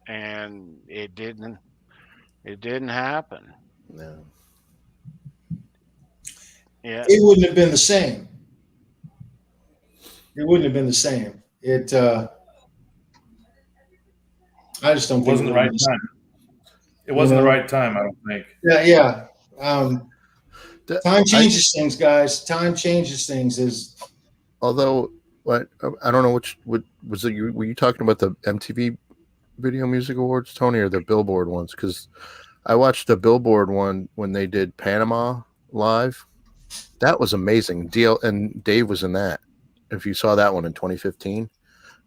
And it didn't happen. No. Yeah. It wouldn't have been the same. It wouldn't have been the same. I just don't think it wasn't the right time. It wasn't the right time, I don't think. Yeah. Time changes things, guys. Time changes things. Although, what I don't know which was it. Were you talking about the MTV Video Music Awards, Tony, or the Billboard ones? Because I watched the Billboard one when they did Panama live. That was amazing. And Dave was in that. If you saw that one in 2015.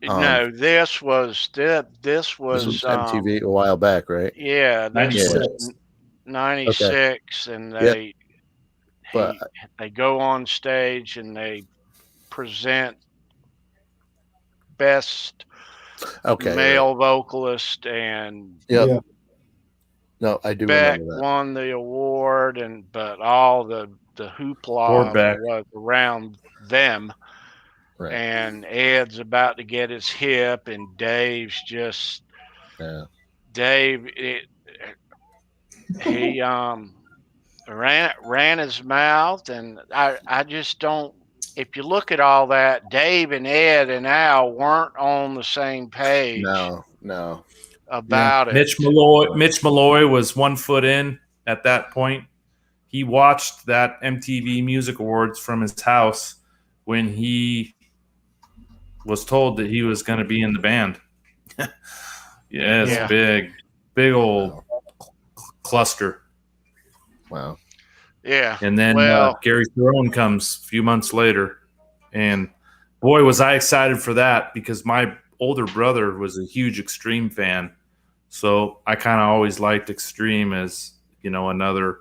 No, this was MTV a while back, right? Yeah, this was 96, and they go on stage and they present best male vocalist, and no, I do Beck remember that. won the award, but all the hoopla was around them. Right. And Ed's about to get his hip, and Dave's just Dave. He ran his mouth, and I just don't. If you look at all that, Dave and Ed and Al weren't on the same page. No. About it. Mitch Malloy was 1 foot in at that point. He watched that MTV Music Awards from his house when he was told that he was going to be in the band. Big old cluster. Wow. Yeah. And then Gary Cerrone comes a few months later, and boy, was I excited for that, because my older brother was a huge Extreme fan. So I kind of always liked Extreme as, you know, another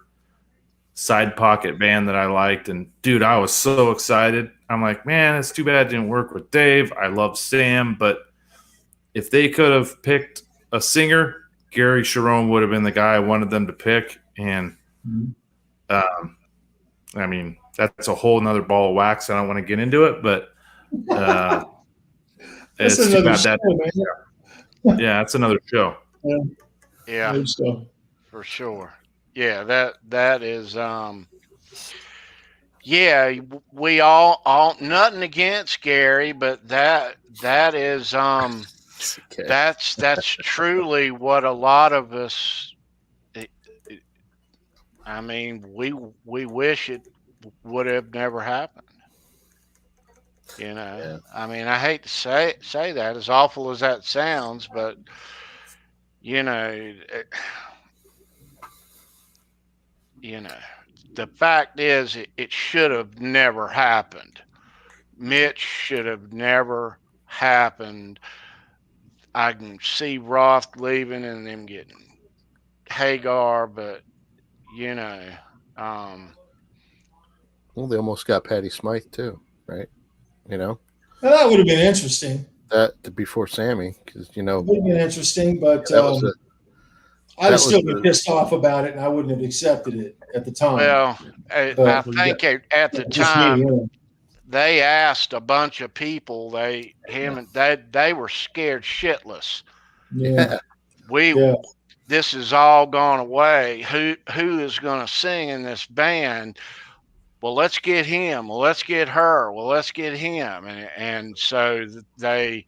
side pocket band that I liked. And dude, I was so excited. I'm like, man, it's too bad it didn't work with Dave. I love Sam, but if they could have picked a singer, Gary Cerrone would have been the guy I wanted them to pick. And I mean, that's a whole nother ball of wax. I don't want to get into it, but it's too bad that. That's another show. Yeah, for sure. Yeah, that is we all nothing against Gary, but that is that's truly what a lot of us, I mean, we wish it would have never happened. You know, I mean, I hate to say that, as awful as that sounds, but you know, the fact is it should have never happened. Mitch should have never happened. I can see Roth leaving and them getting Hagar, but you know, um, Well, they almost got Patty Smythe too, right? You know, Well, that would have been interesting. that before Sammy, because It would have been interesting, but that was I'd have that still was been the- pissed off about it, and I wouldn't have accepted it at the time. well, I But- think at the Just me, time you know. they asked a bunch of people. They were scared shitless. Yeah. We Yeah. This is all gone away. Who is going to sing in this band? Well, let's get him. Well, let's get her. Well, let's get him. And so they,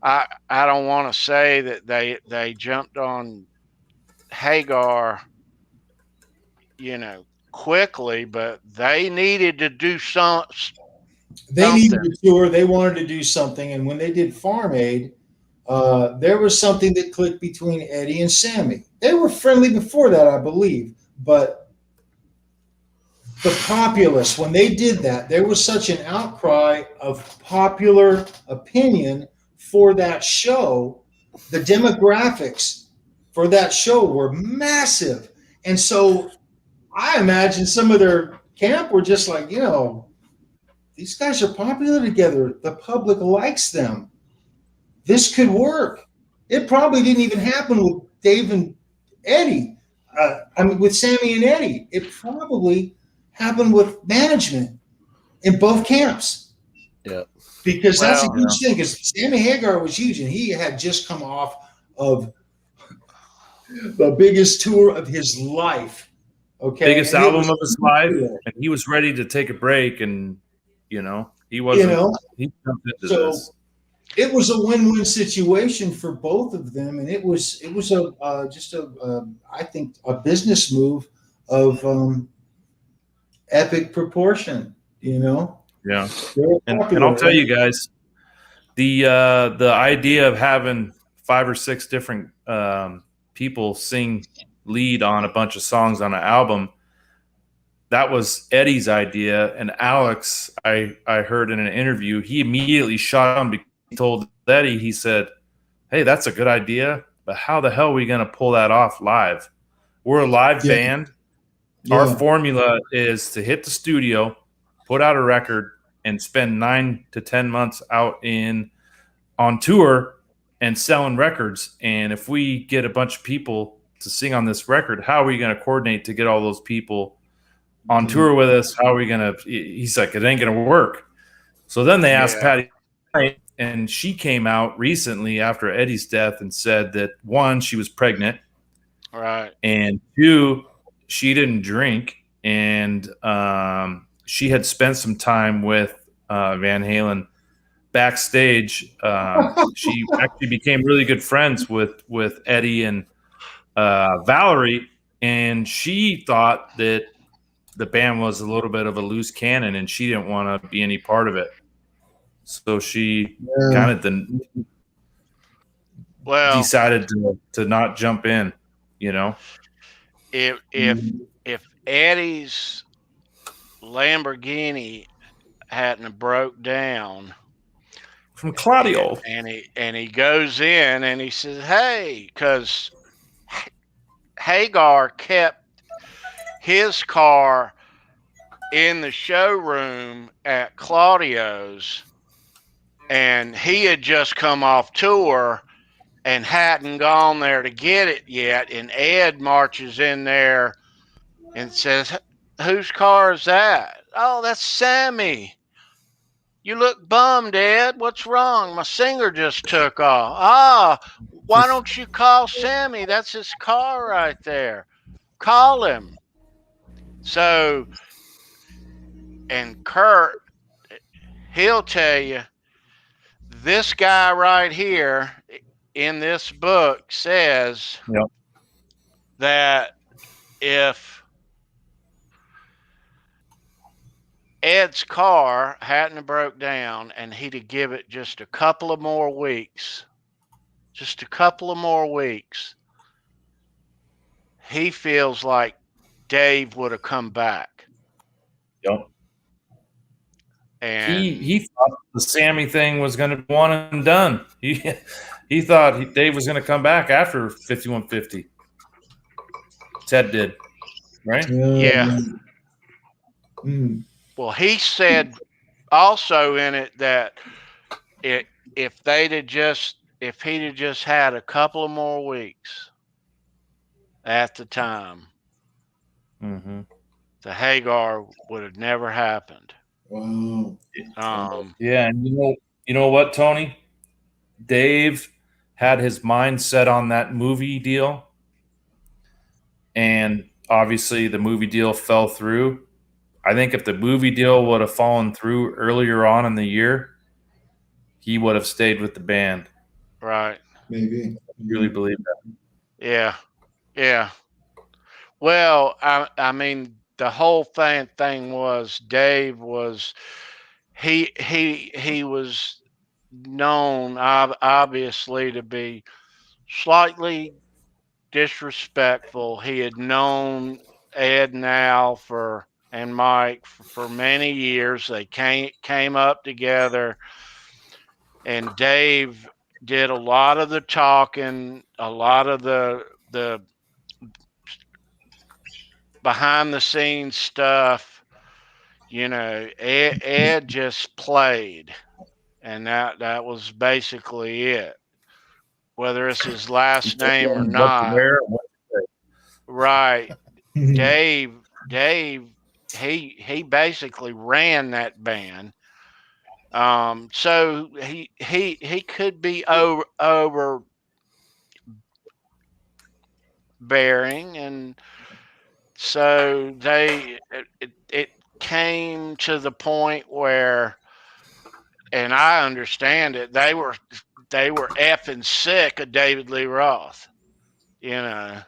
I don't want to say that they jumped on Hagar, you know, quickly, but they needed to do They needed something. to tour. They wanted to do something, and when they did Farm Aid, there was something that clicked between Eddie and Sammy. They were friendly before that, I believe, but the populace, when they did that, there was such an outcry of popular opinion for that show. The demographics for that show were massive, and so I imagine some of their camp were just like, you know, these guys are popular together. The public likes them. This could work. It probably didn't even happen with Dave and Eddie. With Sammy and Eddie. It probably happened with management in both camps. Yeah. Because that's a Well, huge thing. Because Sammy Hagar was huge, and he had just come off of the biggest tour of his life. Okay. Biggest And it album was of his life, cool. and he was ready to take a break, and you know, he wasn't. You know? He jumped into So this. it was a win-win situation for both of them, and it was I think a business move of epic proportion. You know, Yeah, they were and popular, I'll tell right? you guys, the idea of having 5 or 6 different people sing lead on a bunch of songs on an album, that was Eddie's idea. And Alex, I heard in an interview, he immediately shot him because he told Eddie, he said, "Hey, that's a good idea, but how the hell are we going to pull that off live? We're a live Yeah. band. Yeah. Our formula is to hit the studio, put out a record, and spend 9 to 10 months out on tour and selling records. And if we get a bunch of people to sing on this record, how are we going to coordinate to get all those people on tour with us? How are we going to?" He's like, "It ain't going to work." So then they asked Yeah. Patty, and she came out recently after Eddie's death and said that 1, she was pregnant, Right. and 2, she didn't drink, and she had spent some time with Van Halen backstage. She actually became really good friends with Eddie and Valerie, and she thought that the band was a little bit of a loose cannon, and she didn't want to be any part of it. So she kind of Well, decided to not jump in, you know. if Eddie's Lamborghini hadn't have broke down, From Claudio. and he goes in and he says, "Hey," because Hagar kept his car in the showroom at Claudio's, and he had just come off tour and hadn't gone there to get it yet. And Ed marches in there and says, "Whose car is that?" "Oh, that's Sammy." "You look bummed, Ed. What's wrong?" "My singer just took off." "Ah, why don't you call Sammy? That's his car right there. Call him." So, and Kurt, he'll tell you, this guy right here in this book says Yep. that if Ed's car hadn't have broke down and he'd have give it just a couple of more weeks, he feels like Dave would have come back. Yep. And he thought the Sammy thing was going to be one and done. He thought Dave was going to come back after 5150. Ted did, right? Yeah. Well, he said also in it that if he'd have just had a couple of more weeks at the time, the Hagar would have never happened. Wow. Yeah, and you know what, Tony? Dave had his mind set on that movie deal, and obviously the movie deal fell through. I think if the movie deal would have fallen through earlier on in the year, he would have stayed with the band. Right. Maybe. I really believe that. Yeah. Yeah. Well, I mean, the whole thing was Dave was he was known obviously to be slightly disrespectful. He had known Ed and Al and Mike for many years. They came up together, and Dave did a lot of the talking, a lot of the behind the scenes stuff. You know, Ed just played, and that was basically it. Whether it's his last name or not. Right. Dave, he basically ran that band. So he could be overbearing, and so it came to the point where, and I understand it, they were effing sick of David Lee Roth, you know.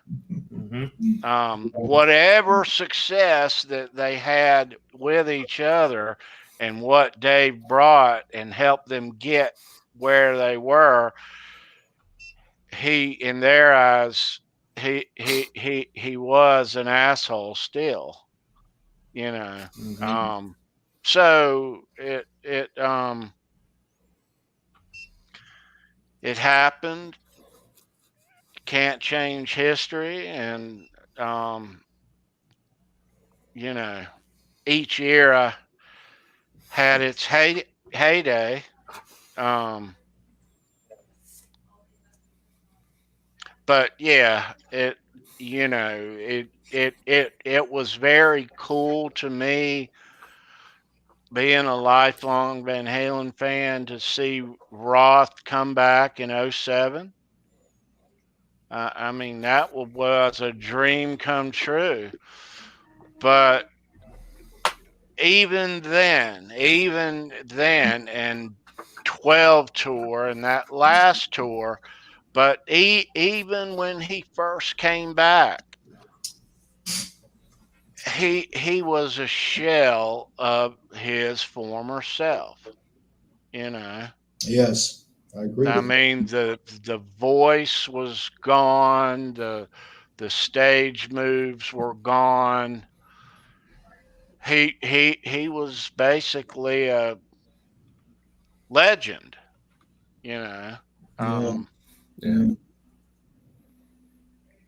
Whatever success that they had with each other and what Dave brought and helped them get where they were, he, in their eyes, he was an asshole still, you know. So it happened. Can't change history, and you know, each era had its heyday. But yeah, it was very cool to me, being a lifelong Van Halen fan, to see Roth come back in 07. I mean, that was a dream come true. But even then, and 12 tour and that last tour, but even when he first came back, he was a shell of his former self, you know. Yes. I agree. I mean, the voice was gone, the stage moves were gone. He was basically a legend, you know.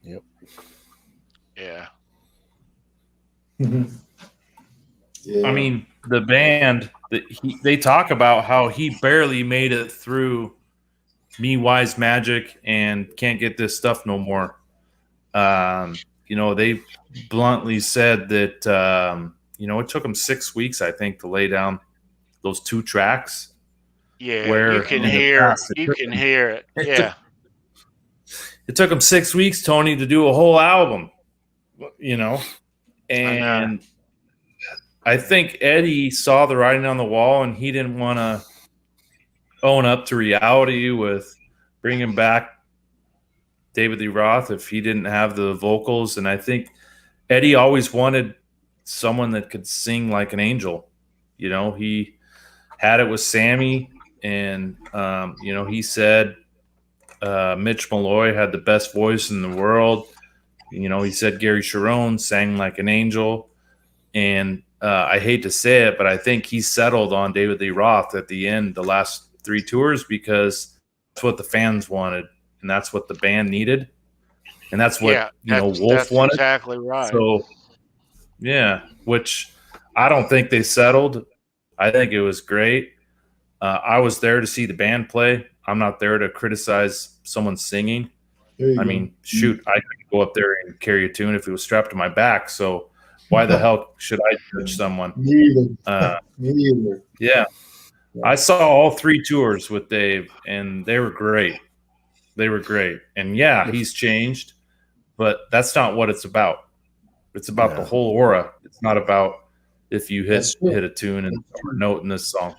Yep. Yeah. I mean, the band, they talk about how he barely made it through Me, Wise Magic and Can't Get This Stuff No More. You know, they bluntly said that, you know, it took them 6 weeks, I think, to lay down those 2 tracks. Yeah, where you can hear it. Yeah. It took them 6 weeks, Tony, to do a whole album, you know. And I think Eddie saw the writing on the wall, and he didn't want to own up to reality with bringing back David Lee Roth if he didn't have the vocals. And I think Eddie always wanted someone that could sing like an angel. You know, he had it with Sammy, and, you know, he said Mitch Malloy had the best voice in the world. He said Gary Cherone sang like an angel. And I hate to say it, but I think he settled on David Lee Roth at the end, the last 3 tours, because that's what the fans wanted. And that's what the band needed. And that's what, Wolf that's wanted. Exactly right. So, which I don't think they settled. I think it was great. I was there to see the band play. I'm not there to criticize someone singing. I mean, shoot, I could go up there and carry a tune if it was strapped to my back. So why the hell should I judge someone? Me either. Yeah. I saw all 3 tours with Dave, and they were great. And he's changed, but that's not what it's about. It's about the whole aura. It's not about if you hit a tune and a note in this song.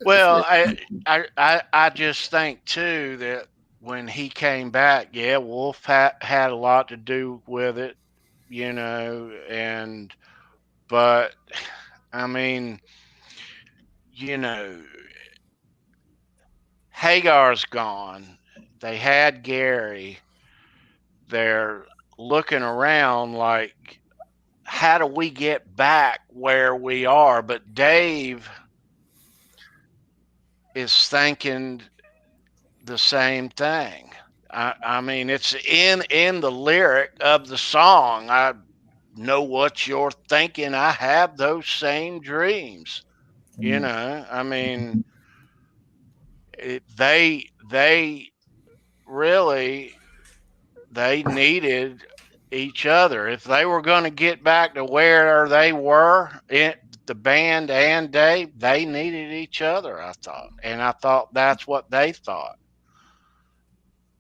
Well, I just think too that when he came back, Wolf had a lot to do with it, but I mean, Hagar's gone. They had Gary. They're looking around like, how do we get back where we are? But Dave is thinking the same thing. I mean, it's in the lyric of the song. I know what you're thinking. I have those same dreams. I mean, they really, they needed each other. If they were going to get back to where they were, the band and Dave, they needed each other, I thought. And I thought that's what they thought.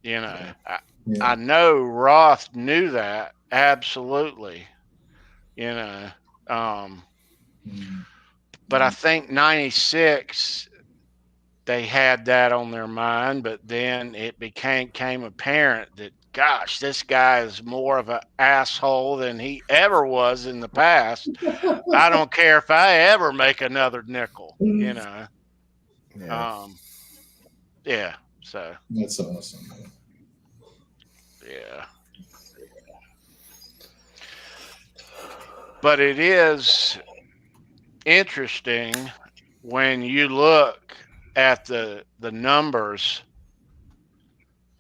I know Roth knew that, absolutely. But I think 96, they had that on their mind, but then it became apparent that, gosh, this guy is more of an asshole than he ever was in the past. I don't care if I ever make another nickel, So that's awesome. Yeah. But it is interesting when you look at the numbers.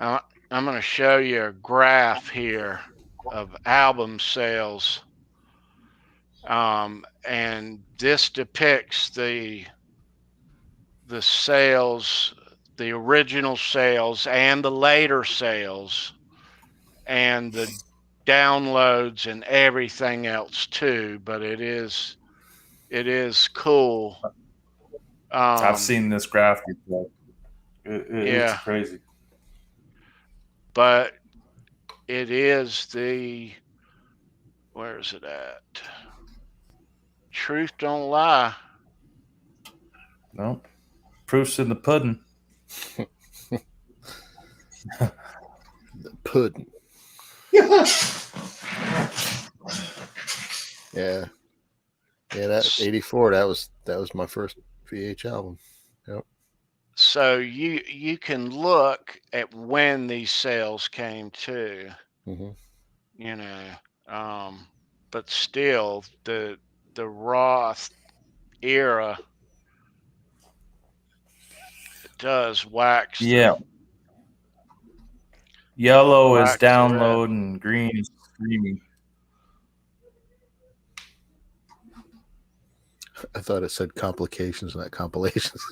I'm going to show you a graph here of album sales. And this depicts the sales, the original sales and the later sales and the downloads and everything else too. But it is cool. I've seen this graph before. It's crazy. But it is where is it at? Truth don't lie. No, proof's in the pudding. The pudding. Yeah, that 84. That was my first VH album. Yep. So you can look at when these sales came too. But still the Roth era does wax. Yellow is downloading, green is streaming. I thought it said complications, not compilations.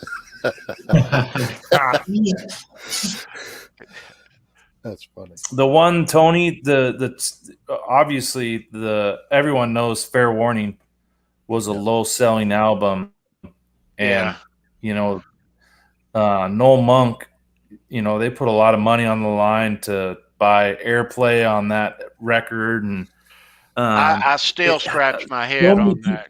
That's funny. The one, Tony, the obviously everyone knows Fair Warning was a low selling album, and Noel Monk, they put a lot of money on the line to buy airplay on that record, and I still scratch my head on that.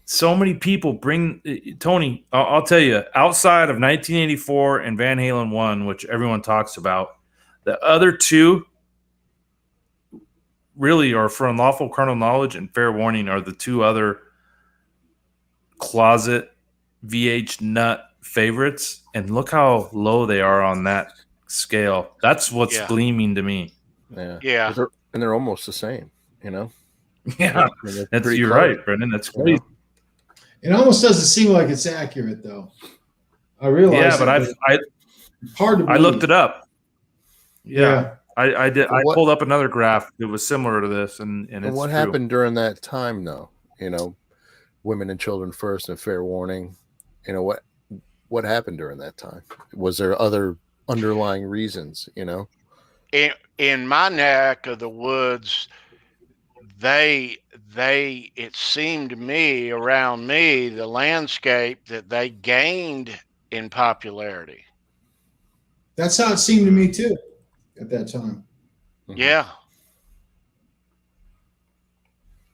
So many people bring Tony. I'll tell you, outside of 1984 and Van Halen 1, which everyone talks about, the other two really are For Unlawful Carnal Knowledge and Fair Warning are the two other closet VH nut favorites. And look how low they are on that scale. That's what's gleaming to me. Yeah. They're almost the same, you know. Yeah, you're close. right, Brendan. That's crazy. You know? It almost doesn't seem like it's accurate, though. I realize. Yeah, but hard to I looked it up. Yeah. I did. I What- pulled up another graph that was similar to this, and it's what true. happened during that time, though? You know, women and children first, and fair warning. You know what happened during that time? Was there other underlying reasons? You know, In my neck of the woods, it seemed to me, around me, the landscape, that they gained in popularity. That's how it seemed to me too at that time. Yeah.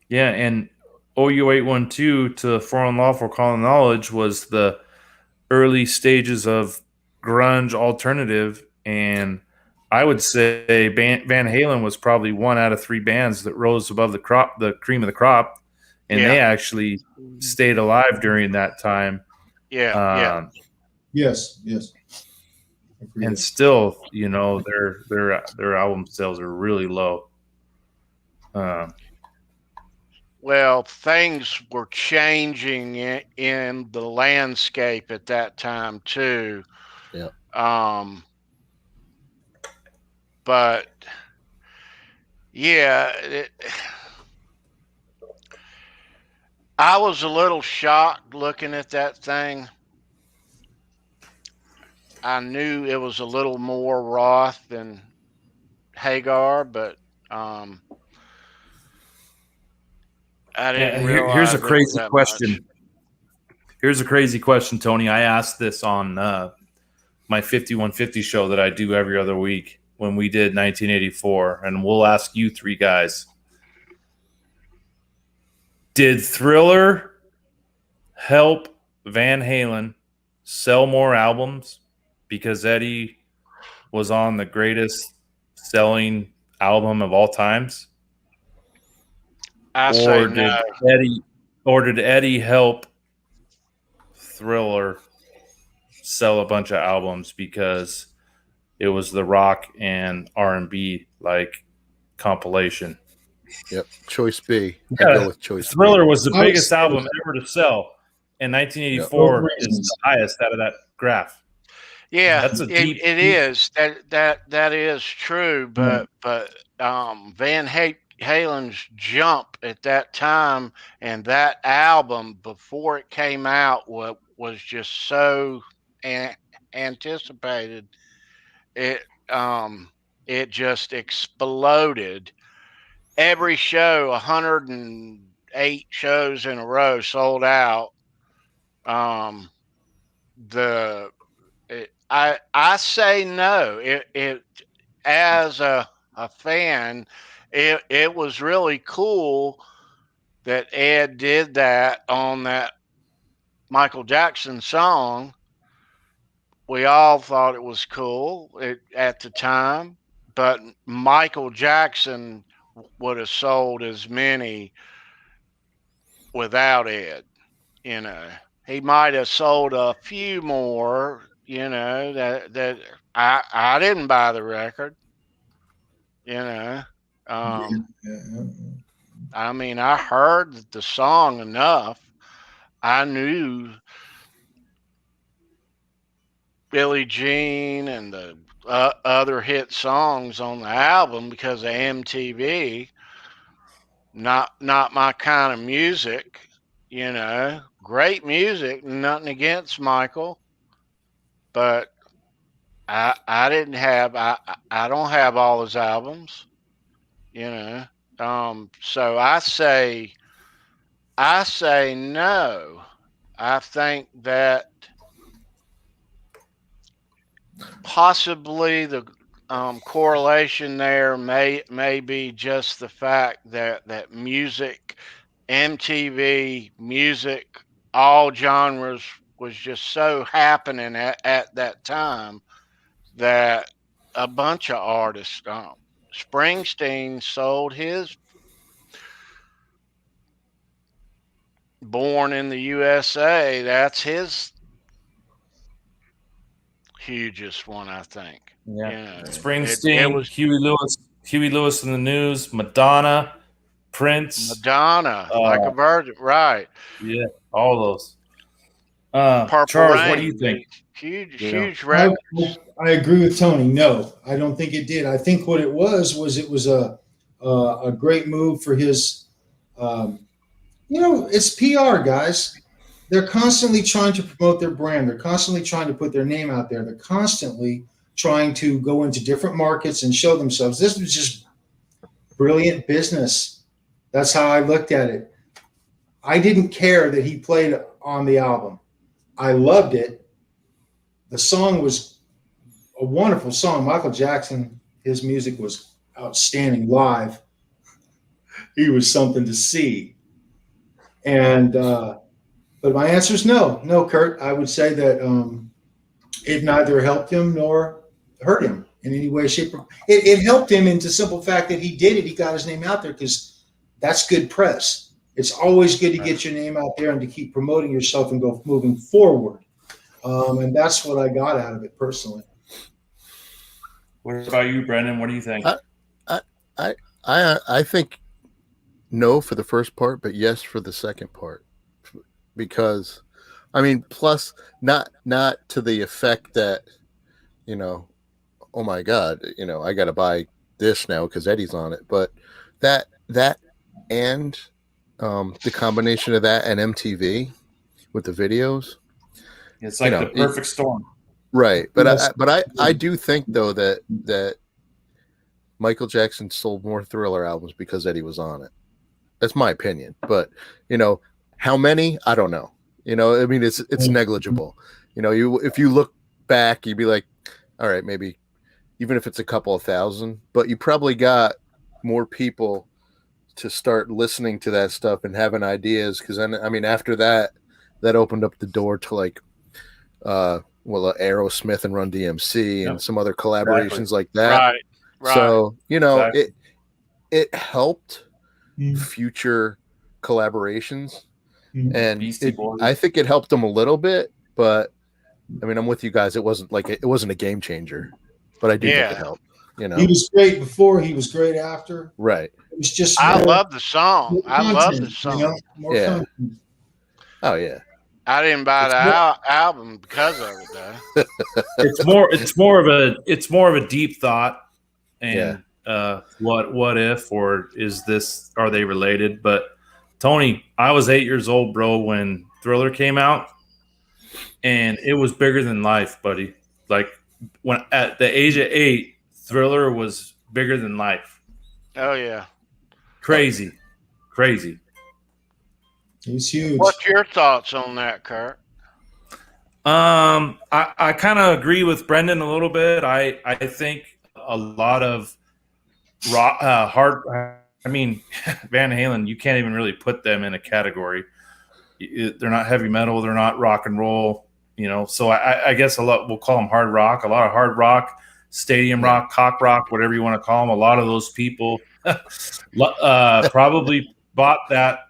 Yeah, and OU 812 to For Unlawful Common Knowledge was the early stages of grunge alternative, and I would say Van Halen was probably 1 out of 3 bands that rose above the cream of the crop, and they actually stayed alive during that time. Yeah. Yes. Agreed. And still, you know, their album sales are really low. Well, things were changing in the landscape at that time too. Yeah. But yeah, I was a little shocked looking at that thing. I knew it was a little more Roth than Hagar, but I didn't realize. Here's a crazy that question. much. Here's a crazy question, Tony. I asked this on my 5150 show that I do every other week when we did 1984, and we'll ask you 3 guys. Did Thriller help Van Halen sell more albums because Eddie was on the greatest selling album of all times? I say no. Did Eddie help Thriller sell a bunch of albums because it was the rock and R&B like compilation? Yep. Choice B. Yeah, I go with choice Thriller B. was the biggest album ever to sell, and 1984 is the highest out of that graph. Yeah, That's a deep. It is that is true, but Van Halen's jump at that time and that album before it came out was just so anticipated. It just exploded. Every show, 108 shows in a row, sold out. I say no. It as a fan, it was really cool that Ed did that on that Michael Jackson song. We all thought it was cool at the time, but Michael Jackson would have sold as many without Ed. You know, he might have sold a few more. You know that I didn't buy the record. You know, I mean, I heard the song enough. I knew Billie Jean and the other hit songs on the album because of MTV. Not my kind of music, you know. Great music, nothing against Michael, but I didn't have I don't have all his albums, you know. So I say no. I think that possibly the correlation there may be just the fact that music, MTV music, all genres was just so happening at that time that a bunch of artists. Springsteen sold his Born in the USA. That's his hugest one, I think. Yeah, You know, Springsteen, it was Huey Lewis, Huey Lewis and the News, Madonna, Prince, Madonna, like a virgin, right? yeah, all those. Purple Charles, Rain, what do you think? Huge records. I agree with Tony. No, I don't think it did. I think what it was a great move for his. It's PR, guys. They're constantly trying to promote their brand. They're constantly trying to put their name out there. They're constantly trying to go into different markets and show themselves. This was just brilliant business. That's how I looked at it. I didn't care that he played on the album. I loved it. The song was a wonderful song. Michael Jackson, his music was outstanding live. He was something to see. And but my answer is no, Kurt. I would say that it neither helped him nor hurt him in any way, shape, or it helped him in the simple fact that he did it. He got his name out there because that's good press. It's always good to get your name out there and to keep promoting yourself and go moving forward. And that's what I got out of it personally. What about you, Brendan? What do you think? I think no for the first part, but yes for the second part, because I mean, plus not to the effect that, oh my God, I got to buy this now because Eddie's on it, but that and the combination of that and MTV with the videos, it's like the perfect storm, right? But I do think though that Michael Jackson sold more Thriller albums because Eddie was on it. That's my opinion. But how many? I don't know. I mean, it's negligible. If you look back, you'd be like, all right, maybe even if it's a couple of thousand, but you probably got more people to start listening to that stuff and having ideas. Because then, I mean, after that opened up the door to like, Aerosmith and Run DMC and some other collaborations like that. Right. So it helped future collaborations, and I think it helped them a little bit. But I mean, I'm with you guys. It wasn't a game changer, but I do think it helped. He was great before. He was great after. Right. It was just. I love the song. I love the song. Content. Oh yeah. I didn't buy the album because of it, though. It's more of a deep thought, and what if, or are they related? But Tony, I was 8 years old, bro, when Thriller came out, and it was bigger than life, buddy. Like when at the age of 8, Thriller was bigger than life. Oh yeah, crazy. He's huge. What's your thoughts on that, Kurt? I kind of agree with Brendan a little bit. I think a lot of hard. I mean, Van Halen, you can't even really put them in a category. They're not heavy metal. They're not rock and roll. So I guess we'll call them hard rock. A lot of hard rock, stadium rock, cock rock, whatever you want to call them. A lot of those people probably bought that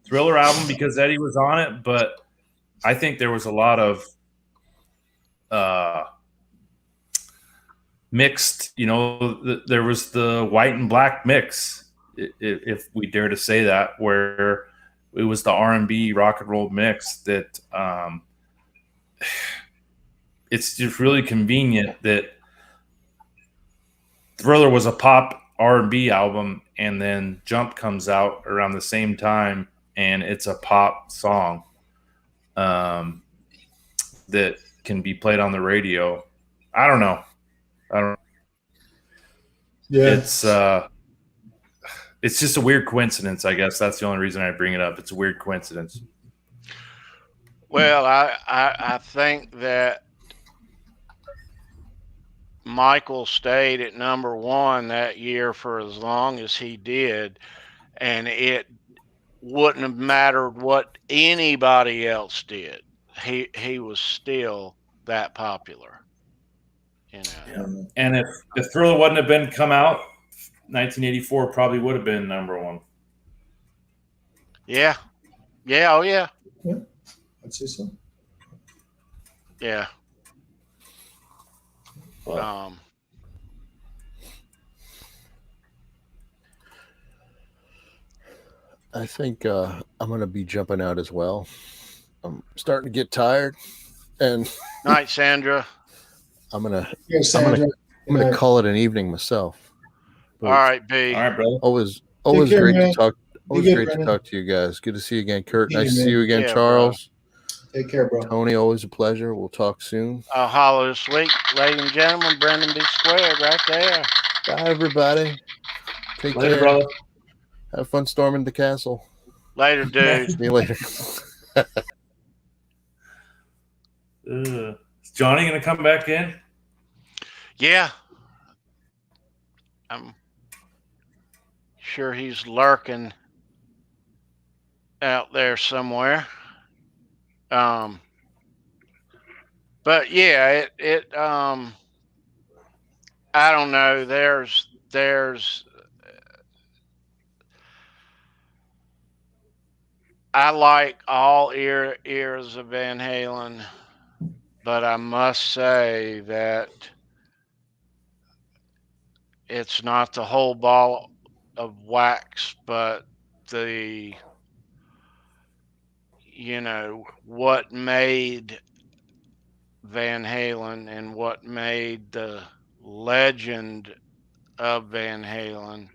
Thriller album because Eddie was on it, but I think there was a lot of mixed, there was the white and black mix, if we dare to say that, where it was the R&B rock and roll mix that it's just really convenient that Thriller was a pop R&B album, and then Jump comes out around the same time, and it's a pop song that can be played on the radio. I don't know. Yeah. It's just a weird coincidence, I guess. That's the only reason I bring it up. It's a weird coincidence. Well, I think that Michael stayed at number one that year for as long as he did, and it wouldn't have mattered what anybody else did. He was still that popular. And if Thriller wouldn't have been come out, 1984 probably would have been number one. Yeah. Oh yeah. I'd say so. Yeah. I think I'm gonna be jumping out as well. I'm starting to get tired, and Night, Sandra. I'm gonna Yeah, Sandra. call it an evening myself. But All right, B. All right, brother. always Take care, great man. to talk. Be Always good, great to Brennan. talk to you guys. Good to see you again, Kurt. See you, Nice to see man. you again, Yeah, Charles. Take care, bro. Tony, always a pleasure. We'll talk soon. I'll holler this week. Ladies and gentlemen, Brendan B. Squared right there. Bye, everybody. Take Later, care. brother. Have fun storming the castle. Later, dude. See you later. Is Johnny gonna come back in? Yeah. I'm sure he's lurking out there somewhere. But yeah, it I don't know. There's I like all eras of Van Halen, but I must say that it's not the whole ball of wax, but the what made Van Halen and what made the legend of Van Halen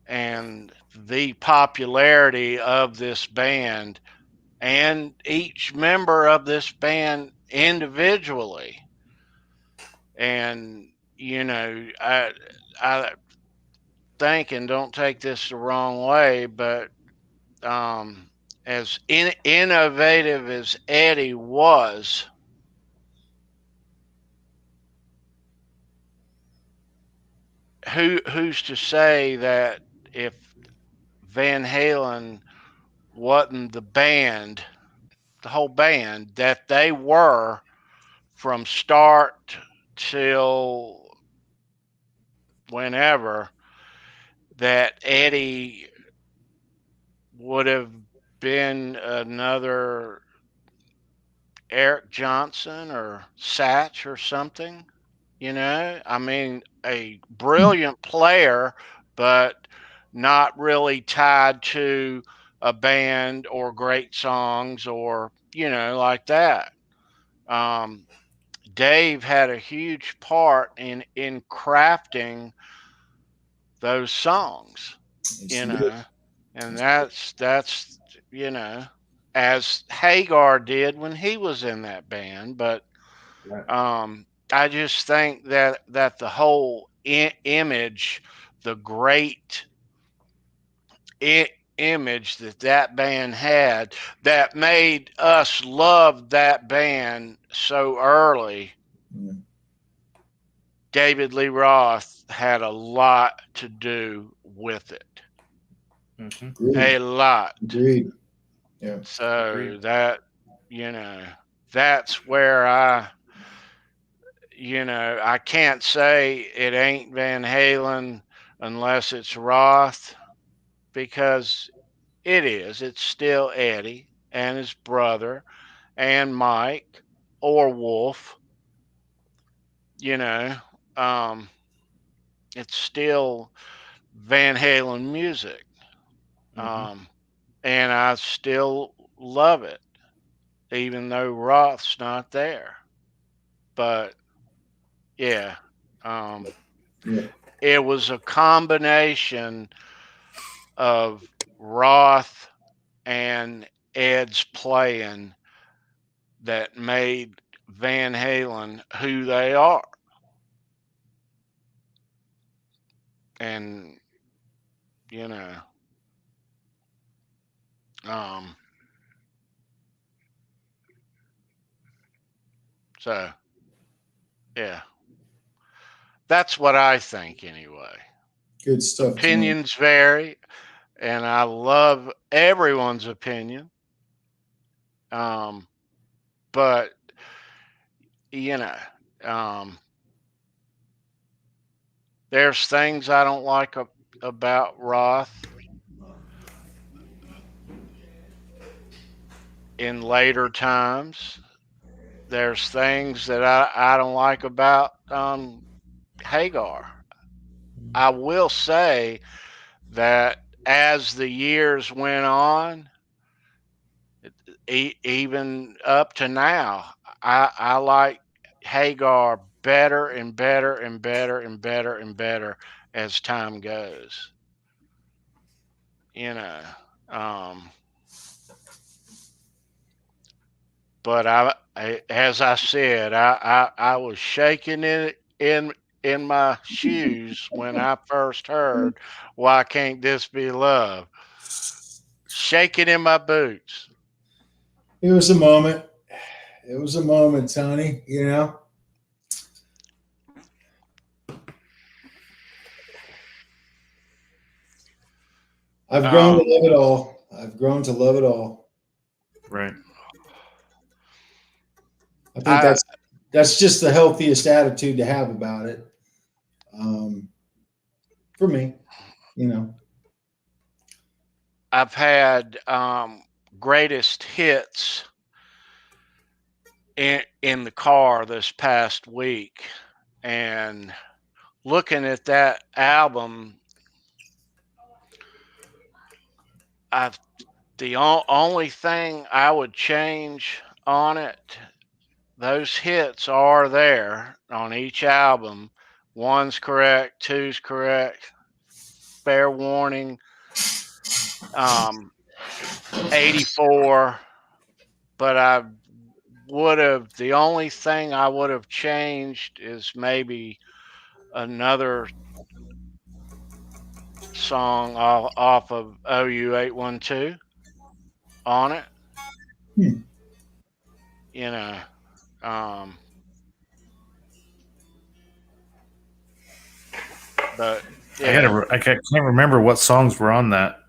and the popularity of this band and each member of this band individually. And I think, and don't take this the wrong way, but as innovative as Eddie was, who's to say that if Van Halen wasn't the whole band that they were from start till whenever, that Eddie would have been another Eric Johnson or Satch or something. I mean, a brilliant player, but not really tied to a band or great songs or, like that. Um, Dave had a huge part in crafting those songs, and that's as Hagar did when he was in that band. But I just think that the whole image, the great image that band had, that made us love that band so early. David Lee Roth had a lot to do with it. Mm-hmm. A lot. Agreed. Yeah. So Agreed. that's where I can't say it ain't Van Halen unless it's Roth, because it is. It's still Eddie and his brother and Mike or Wolf. It's still Van Halen music. Mm-hmm. And I still love it, even though Roth's not there. But yeah, it was a combination of Roth and Ed's playing that made Van Halen who they are. And so yeah, that's what I think anyway. Good stuff. Opinions vary, and I love everyone's opinion. But there's things I don't like about Roth in later times. There's things that I don't like about Hagar. I will say that as the years went on, even up to now, I like Hagar better and better and better and better and better as time goes. You know, but as I said, I was shaking in my shoes when I first heard "Why Can't This Be Love?" Shaking in my boots. It was a moment. It was a moment, Tony. You know. I've grown to love it all. I've grown to love it all. Right. I think that's just the healthiest attitude to have about it. For me, you know. I've had greatest hits in the car this past week, and looking at that album, the only thing I would change on it, those hits are there on each album. One's correct, two's correct, fair warning, 84, but the only thing I would have changed is maybe another song off of OU 812 on it. You know, but yeah. I can't remember what songs were on that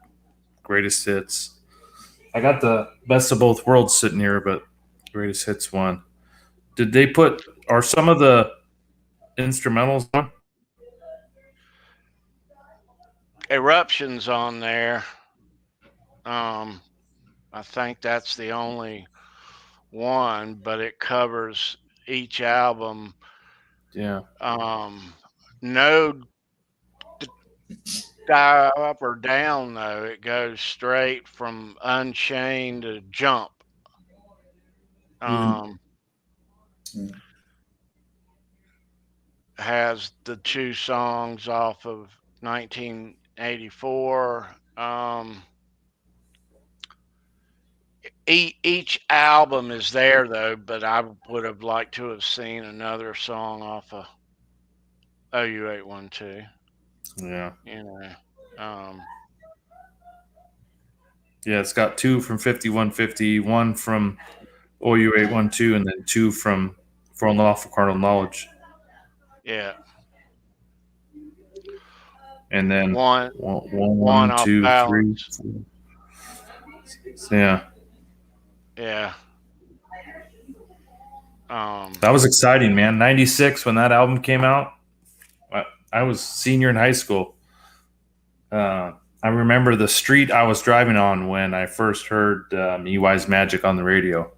greatest hits. I got the best of both worlds sitting here, but greatest hits one. Are some of the instrumentals on? Eruptions on there. I think that's the only one, but it covers each album. Yeah. No dive up or down though. It goes straight from Unchained to Jump. Has the two songs off of 1984. Each album is there though, but I would have liked to have seen another song off of OU 812. Yeah. You know. Yeah, it's got two from 5150, one from OU 812, and then two from For Unlawful Carnal Knowledge. Yeah. And then one off 2, 3, balance. 4. Yeah. Yeah. That was exciting, man. 96 when that album came out. I was senior in high school. I remember the street I was driving on when I first heard EY's Magic on the radio.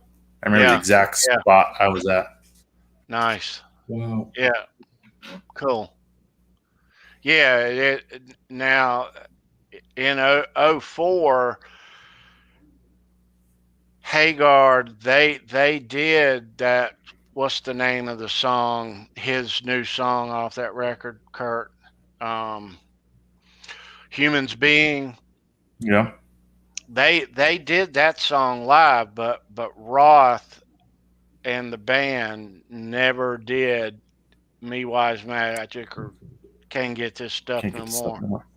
I remember the exact spot I was at. Nice. Wow. Yeah. Cool. Yeah. Now, in 04, Hagar, they did that. What's the name of the song? His new song off that record, Kurt. Humans Being. Yeah. They did that song live, but Roth and the band never did Me Wise Magic or Can't Get This Stuff No More.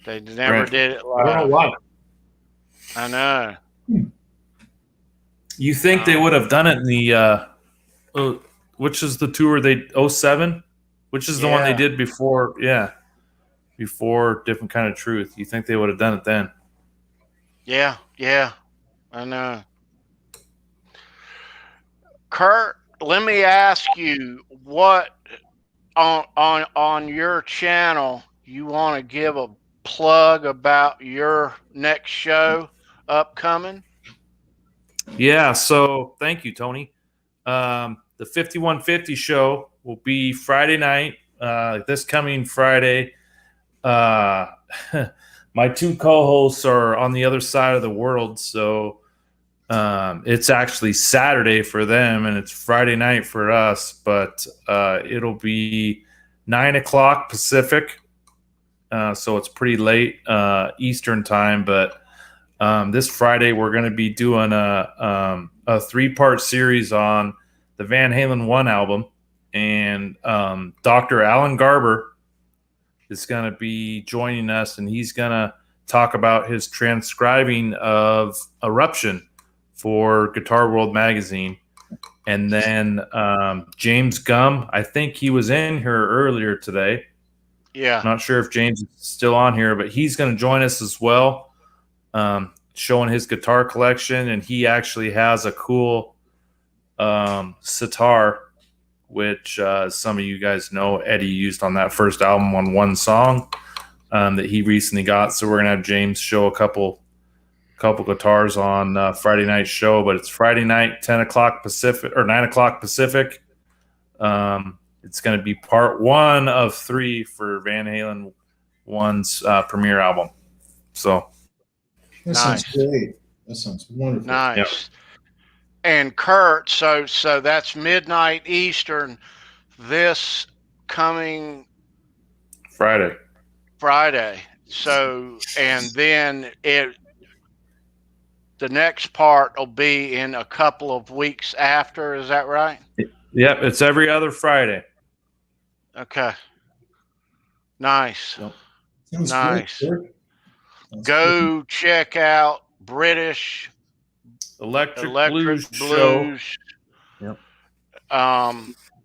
They never did it live. I don't know why. I know. You think they would have done it in the which is the tour they 07? Which is the one they did before? Yeah, before Different Kind of Truth. You think they would have done it then? Yeah, I know. Kurt, let me ask you, what on your channel you want to give a plug about your next show upcoming? Yeah, so thank you, Tony. The 5150 show will be Friday night, this coming Friday. my two co-hosts are on the other side of the world, so it's actually Saturday for them and it's Friday night for us, but it'll be 9 o'clock Pacific, so it's pretty late Eastern time. But this Friday we're going to be doing a 3-part series on the Van Halen 1 album, and Dr. Alan Garber is going to be joining us, and he's going to talk about his transcribing of Eruption for Guitar World magazine. And then James Gum, I think he was in here earlier today. Yeah. Not sure if James is still on here, but he's going to join us as well, showing his guitar collection. And he actually has a cool sitar, which some of you guys know Eddie used on that first album on one song that he recently got. So we're going to have James show a couple guitars on Friday night show, but it's Friday night, 10 o'clock Pacific or 9 o'clock Pacific. It's going to be part 1 of 3 for Van Halen 1's premiere album. So that sounds great. That sounds wonderful. Nice. Yep. And Kurt, so that's midnight Eastern this coming Friday. So, and then the next part will be in a couple of weeks after. Is that right? Yep, it's every other Friday. Okay. Nice. Yep. Sounds Nice. great. Go check out British Electric Blues. Show. Yep.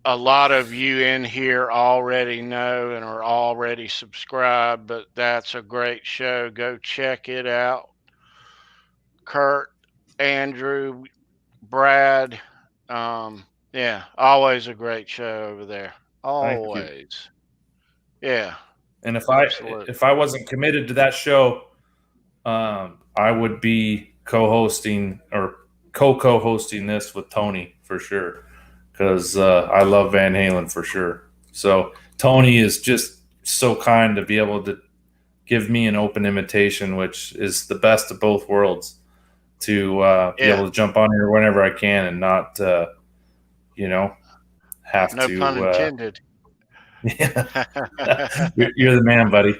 A lot of you in here already know and are already subscribed, but that's a great show. Go check it out. Kurt, Andrew, Brad, yeah, always a great show over there. Always. Yeah. And if Absolutely. I wasn't committed to that show, I would be co-hosting or co-hosting this with Tony for sure, because I love Van Halen for sure. So Tony is just so kind to be able to give me an open invitation, which is the best of both worlds, to be able to jump on here whenever I can and not, have No to. pun intended. You're the man, buddy.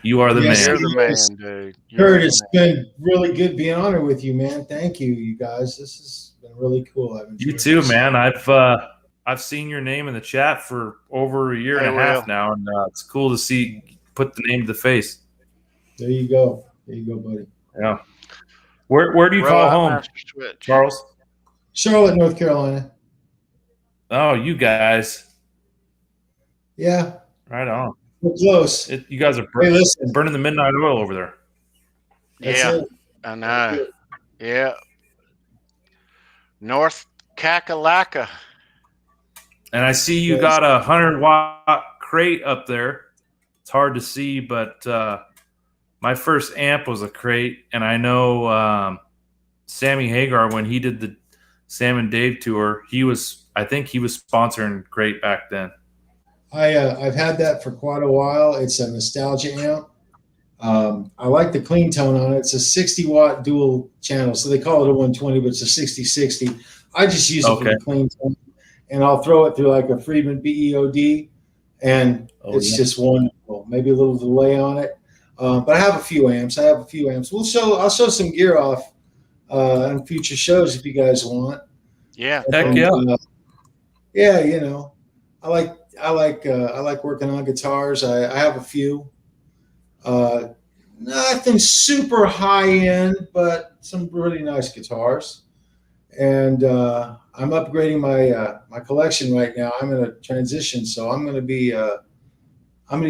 You are the Yes, man. You're the man, dude. Kurt, it's been really good being on it with you, man. Thank you, you guys. This has been really cool. I've enjoyed You too, this. man. I've seen your name in the chat for over a year and a half now, and it's cool to put the name to the face. There you go. There you go, buddy. Yeah. Where do you call home, Charles? Charlotte, North Carolina. Oh, you guys. Yeah, Right on. we're close. You guys are Hey, listen. burning the midnight oil over there. That's Yeah, it. I know. Yeah. North Kakalaka. And I see you got a 100-watt crate up there. It's hard to see, but my first amp was a crate, and I know Sammy Hagar, when he did the Sam and Dave tour, I think he was sponsoring crate back then. I've had that for quite a while. It's a nostalgia amp. I like the clean tone on it. It's a 60-watt dual channel, so they call it a 120, but it's a 60-60. I just use it for the clean tone, and I'll throw it through like a Friedman BEOD, and it's just wonderful. Maybe a little delay on it, but I have a few amps. I'll show some gear off on future shows if you guys want. Yeah. Heck yeah. Yeah, I like working on guitars. I have a few. Nothing super high end, but some really nice guitars. And I'm upgrading my collection right now. I'm in a transition, so I'm going to be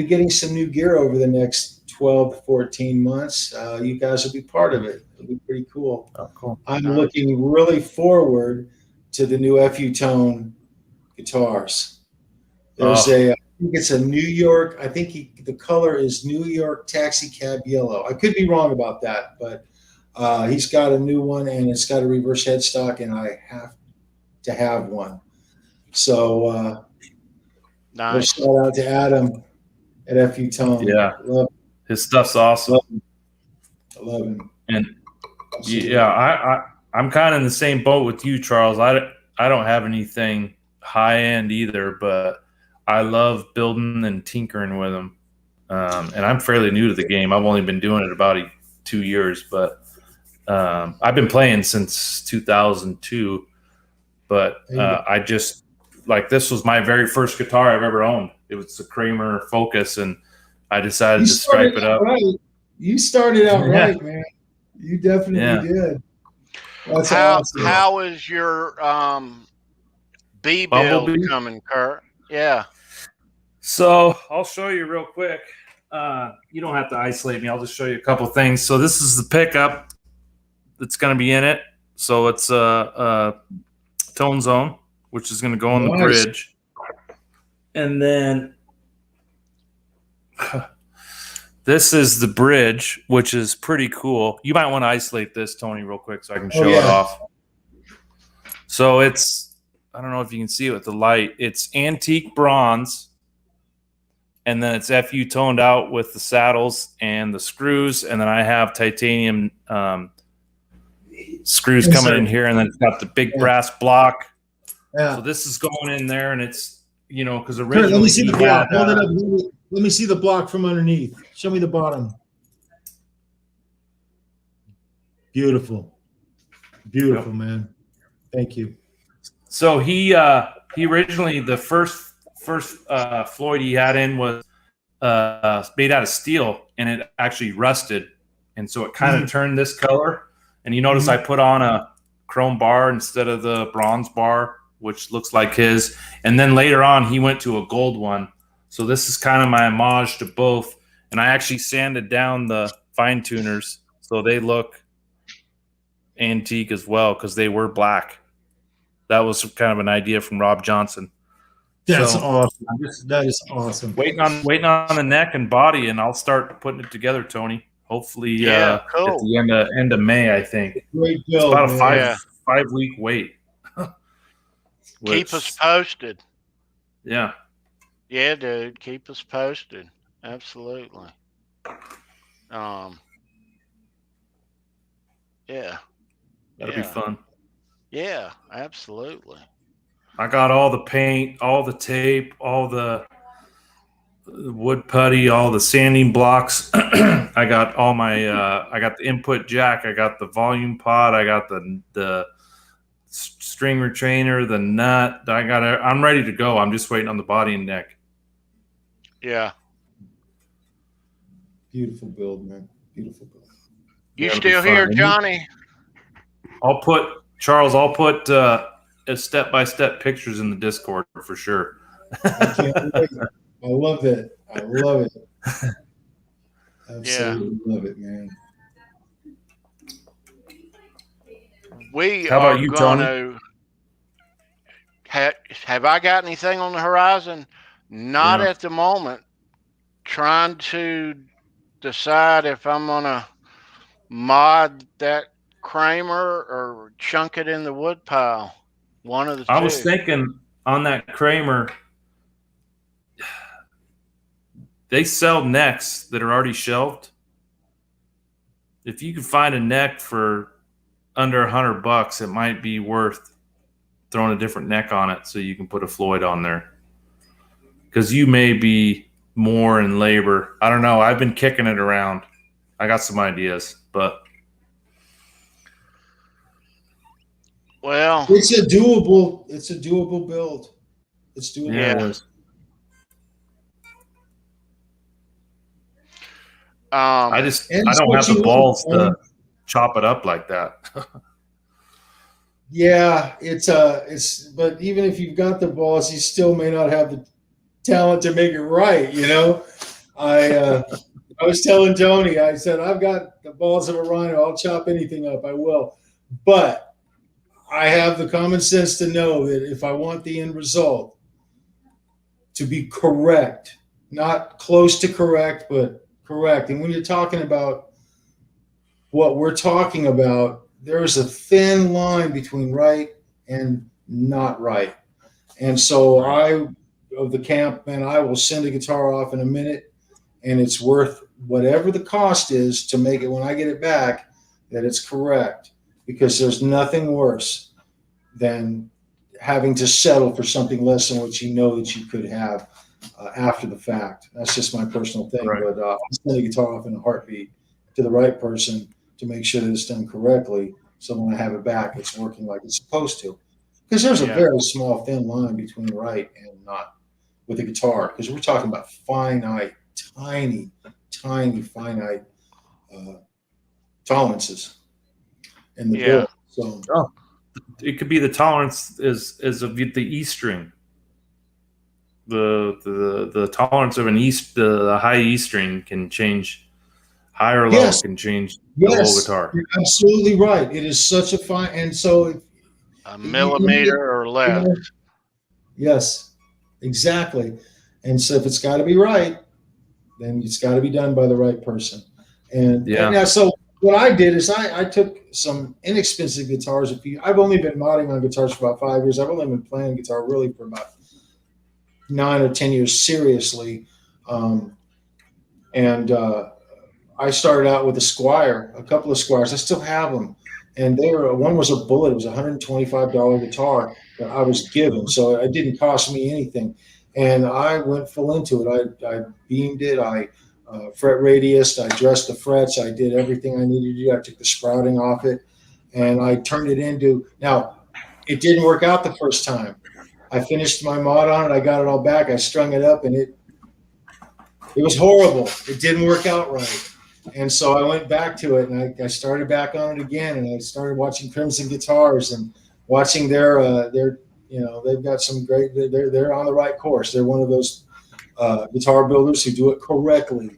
getting some new gear over the next 12 to 14 months. You guys will be part of it. It'll be pretty cool. Oh, cool. I'm looking really forward to the new FU Tone guitars. There's I think it's a New York. I think the color is New York Taxi Cab Yellow. I could be wrong about that, but he's got a new one, and it's got a reverse headstock, and I have to have one. So Nice. shout out to Adam at FU Tone. Yeah. Love His stuff's awesome. I love him. And yeah, I'm kind of in the same boat with you, Charles. I don't have anything high end either, but I love building and tinkering with them. And I'm fairly new to the game. I've only been doing it about 2 years, but I've been playing since 2002. But I just this was my very first guitar I've ever owned. It was the Kramer Focus, and I decided to stripe it up. Right. You started out right, man. You definitely did. That's awesome. How is your B build coming, Kurt? Yeah. So I'll show you real quick. You don't have to isolate me. I'll just show you a couple things. So this is the pickup that's going to be in it. So it's a tone zone, which is going to go on the bridge. And then this is the bridge, which is pretty cool. You might want to isolate this, Tony, real quick so I can show it off. So it's, I don't know if you can see it with the light. It's antique bronze, and then it's FU toned out with the saddles and the screws, and then I have titanium screws coming in here, and then it's got the big brass block. Yeah. So this is going in there, and it's, because originally let me see the block. Hold it up. Let me see the block from underneath. Show me the bottom. Beautiful. Beautiful, man. Thank you. So he originally, the first Floyd he had in was made out of steel, and it actually rusted, and so it kind of turned this color. And you notice I put on a chrome bar instead of the bronze bar, which looks like his. And then later on, he went to a gold one. So this is kind of my homage to both. And I actually sanded down the fine tuners so they look antique as well, because they were black. That was kind of an idea from Rob Johnson. That's awesome. That is awesome. Waiting on the neck and body, and I'll start putting it together, Tony. Hopefully, cool. At the end of May, I think. Great build, it's about a 5 week wait. Keep us posted. Yeah. Yeah, dude. Keep us posted. Absolutely. Yeah. That'd be fun. Yeah, absolutely. I got all the paint, all the tape, all the wood putty, all the sanding blocks. I got all my I got the input jack, I got the volume pot, I got the string retainer, the nut. I'm ready to go. I'm just waiting on the body and neck. Yeah. Beautiful build, man. Beautiful build. You still here, Johnny? I'll put step-by-step pictures in the Discord for sure. I can't wait. I love it. I love it. Absolutely love it, man. How about you, Tony? Have I got anything on the horizon? Not at the moment. Trying to decide if I'm gonna mod that Kramer or chunk it in the wood pile. One of the two. I was thinking on that Kramer, they sell necks that are already shelved. If you could find a neck for under $100, it might be worth throwing a different neck on it so you can put a Floyd on there. Because you may be more in labor. I don't know. I've been kicking it around. I got some ideas, but it's a doable build. It's doable. Yeah. I don't have the balls to chop it up like that. Yeah, but even if you've got the balls, you still may not have the talent to make it right. I was telling Tony, I said, I've got the balls of a rhino. I'll chop anything up. I will. But I have the common sense to know that if I want the end result to be correct, not close to correct, but correct. And when you're talking about what we're talking about, there's a thin line between right and not right. And so of the camp, man, I will send a guitar off in a minute, and it's worth whatever the cost is to make it when I get it back, that it's correct, because there's nothing worse than having to settle for something less than what you know that you could have after the fact. That's just my personal thing. Right. But I'll send the guitar off in a heartbeat to the right person to make sure that it's done correctly. So when I have it back, it's working like it's supposed to. Because there's a very small, thin line between right and not with a guitar. Because we're talking about finite, tiny, finite tolerances in the bill. So it could be the tolerance is of the E string. The tolerance of the high E string can change high or low. Can change the whole guitar. You're absolutely right. It is such a fine, and so a millimeter or less. Yes, exactly. And so if it's got to be right, then it's got to be done by the right person. And now, so what I did is I took some inexpensive guitars. I've only been modding on guitars for about 5 years. I've only been playing guitar really for about 9 or 10 years seriously. I started out with a couple of Squires. I still have them. And one was a Bullet. It was a $125 guitar that I was given. So it didn't cost me anything. And I went full into it. I beamed it. I fret radiused. I dressed the frets. I did everything I needed to do. I took the sprouting off it. And I turned it into, now, it didn't work out the first time. I finished my mod on it. I got it all back. I strung it up, and it was horrible. It didn't work out right. And so I went back to it, and I started back on it again, and I started watching Crimson Guitars and watching their they've got some great, they're on the right course. They're one of those guitar builders who do it correctly.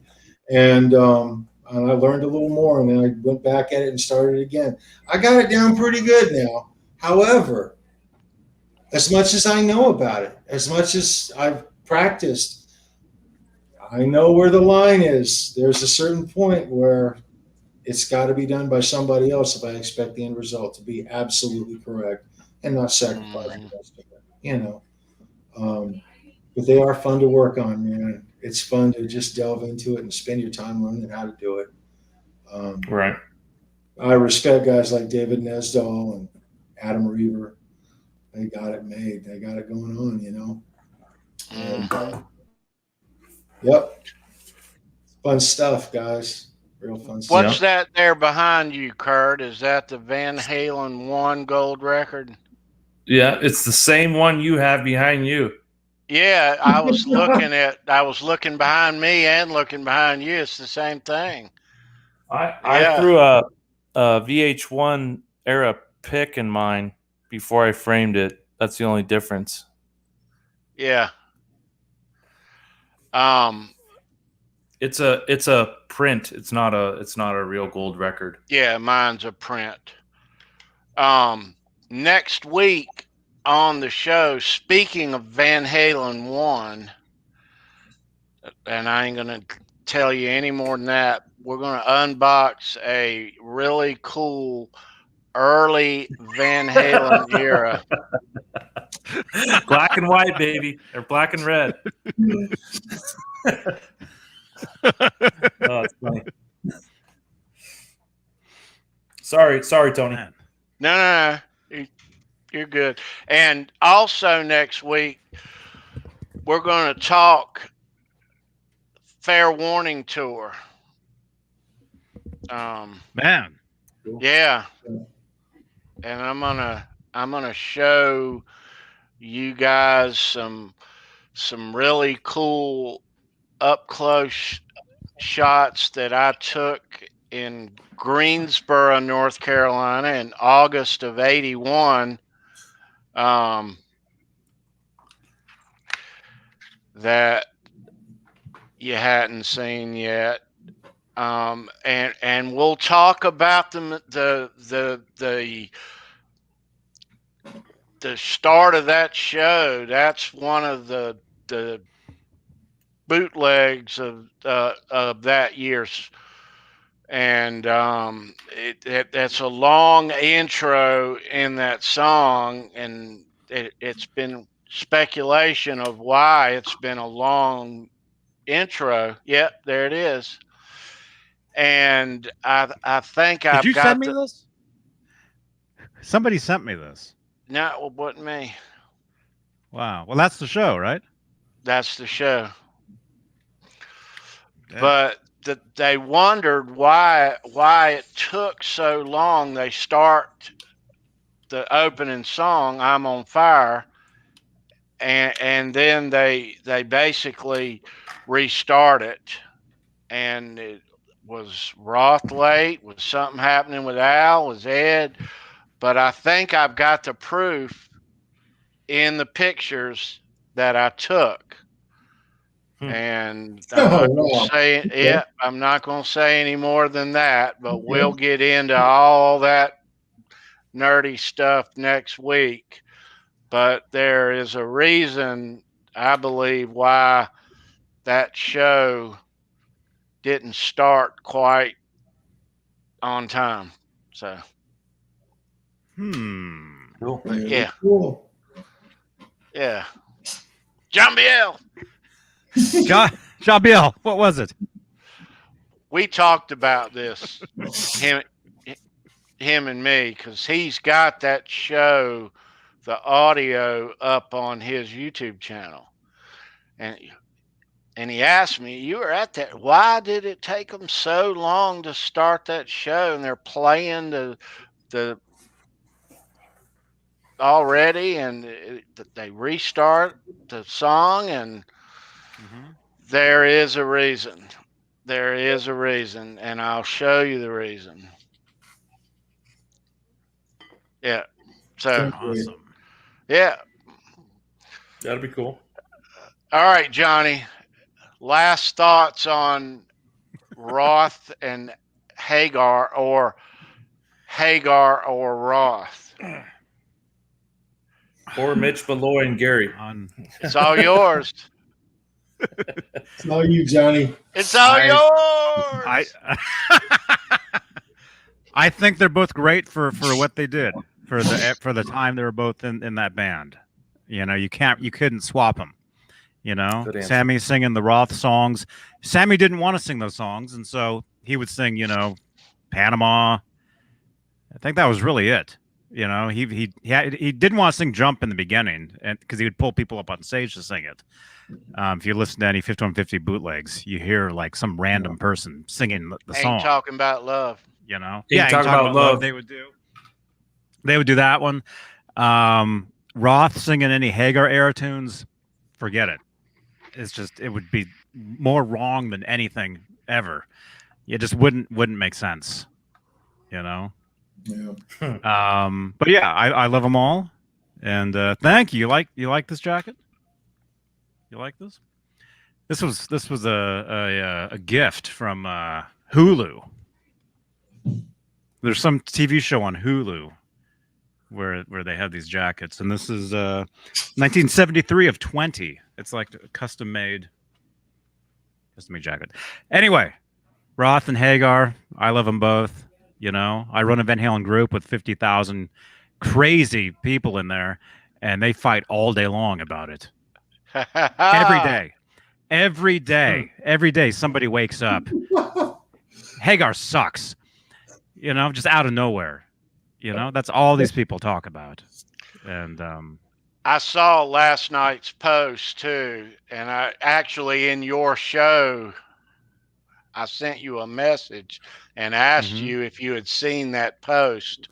And I learned a little more, and then I went back at it and started again. I got it down pretty good now. However, as much as I know about it, as much as I've practiced, I know where the line is. There's a certain point where it's got to be done by somebody else if I expect the end result to be absolutely correct and not sacrifice the rest of it, but they are fun to work on, man. It's fun to just delve into it and spend your time learning how to do it. Right. I respect guys like David Nesdahl and Adam Reaver. They got it made. They got it going on, And, yep. Fun stuff, guys. Real fun stuff. What's that there behind you, Kurt? Is that the Van Halen 1 gold record? Yeah, it's the same one you have behind you. Yeah, I was looking behind me and looking behind you. It's the same thing. I threw a VH1 era pick in mine before I framed it. That's the only difference. Yeah. It's a print. It's not a real gold record. Yeah, mine's a print. Next week on the show, speaking of Van Halen 1, and I ain't gonna tell you any more than that, we're gonna unbox a really cool early Van Halen era. Black and white, baby. They're black and red. Oh, it's funny. Sorry, Tony. No, you're good. And also next week, we're going to talk Fair Warning Tour. Man. Yeah. And I'm gonna show you guys some really cool up close shots that I took in Greensboro, North Carolina in August of '81. That you hadn't seen yet. And we'll talk about the start of that show. That's one of the bootlegs of that year's, and that's a long intro in that song, and it's been speculation of why it's been a long intro. Yep, there it is. and I think Did I've you got send me this? Somebody sent me this. No, it wasn't me. Wow. Well, that's the show, right? That's the show. Yeah. But they wondered why it took so long. They start the opening song, "I'm on Fire," and then they basically restart it, and it was Roth late, was something happening with Al, was Ed, but I think I've got the proof in the pictures that I took. And I'm not going to say it. I'm not going to say any more than that, but we'll get into all that nerdy stuff next week. But there is a reason, I believe, why that show didn't start quite on time. So, Cool. yeah, Cool. yeah. John Biel. Jabiel, what was it? We talked about this, him and me, because he's got that show, the audio, up on his YouTube channel, and he asked me, "You were at that? Why did it take them so long to start that show?" And they're playing the already, and they restart the song, and there is a reason. There is a reason, and I'll show you the reason. Yeah. So Awesome. yeah. That'd be cool. All right, Johnny. Last thoughts on Roth and Hagar, or Roth. Or Mitch Malloy and Gary. It's all yours. It's all you, Johnny. It's all yours. I think they're both great for what they did for the time they were both in that band. You know, you couldn't swap them. You know, Sammy singing the Roth songs. Sammy didn't want to sing those songs, and so he would sing, you know, Panama. I think that was really it. You know, he didn't want to sing Jump in the beginning, and because he would pull people up on stage to sing it. If you listen to any 5150 bootlegs, you hear like some random person singing the song. Ain't talking about love. You know, Ain't talking about love. They would do that one. Roth singing any Hagar era tunes, forget it. It would be more wrong than anything ever. It just wouldn't make sense. You know. Yeah. But yeah, I love them all, and thank you. You like this jacket? You like this? This was a gift from Hulu. There's some TV show on Hulu where they have these jackets, and this is 1973 of 20. It's like a custom made jacket. Anyway, Roth and Hagar, I love them both. You know, I run a Van Halen group with 50,000 crazy people in there, and they fight all day long about it. Every day, somebody wakes up. Hagar sucks. You know, just out of nowhere. You know, that's all these people talk about. And I saw last night's post too, and I actually, in your show, I sent you a message and asked you if you had seen that post.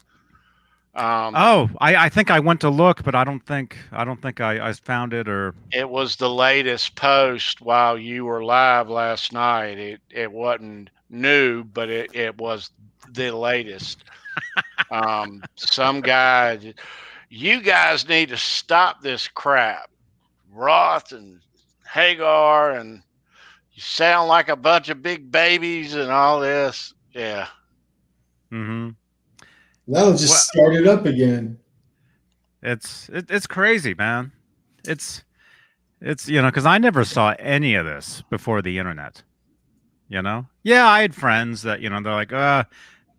I think I went to look, but I don't think I found it. Or it was the latest post while you were live last night. It wasn't new, but it was the latest. Some guy, you guys need to stop this crap. Roth and Hagar, and you sound like a bunch of big babies and all this. Yeah. That'll just start it up again. It's crazy, man. It's you know, because I never saw any of this before the internet. You know, yeah, I had friends that, you know, they're like,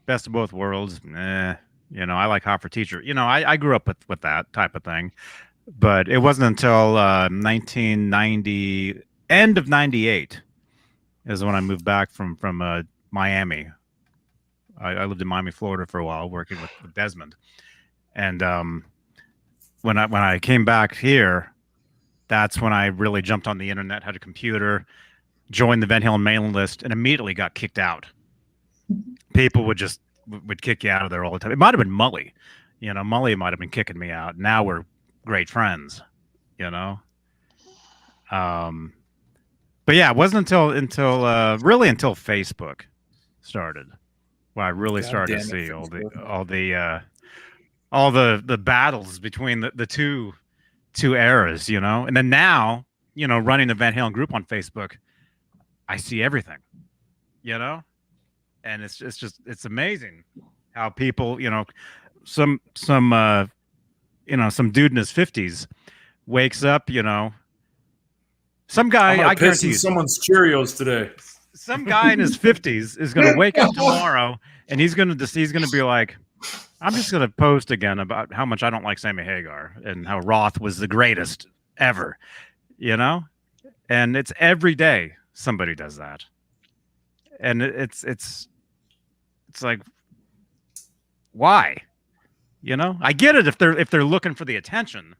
best of both worlds. You know, I like Hot for Teacher. You know, I grew up with that type of thing, but it wasn't until 1990, end of '98, is when I moved back from Miami. I lived in Miami, Florida for a while, working with Desmond. And when I came back here, that's when I really jumped on the internet, had a computer, joined the Van Halen mailing list, and immediately got kicked out. People would kick you out of there all the time. It might have been Mully. Mully might have been kicking me out. Now we're great friends, But yeah, it wasn't until Facebook started where I really started to see all the battles between the two eras, And then now, running the Van Halen group on Facebook, I see everything, And it's amazing how people, some dude in his 50s wakes up, some guy, I guarantee you, someone's Cheerios today. Some guy in his 50s is going to wake up tomorrow and he's going to be like, I'm just going to post again about how much I don't like Sammy Hagar and how Roth was the greatest ever, And it's every day somebody does that. And it's like, why? I get it if they're looking for the attention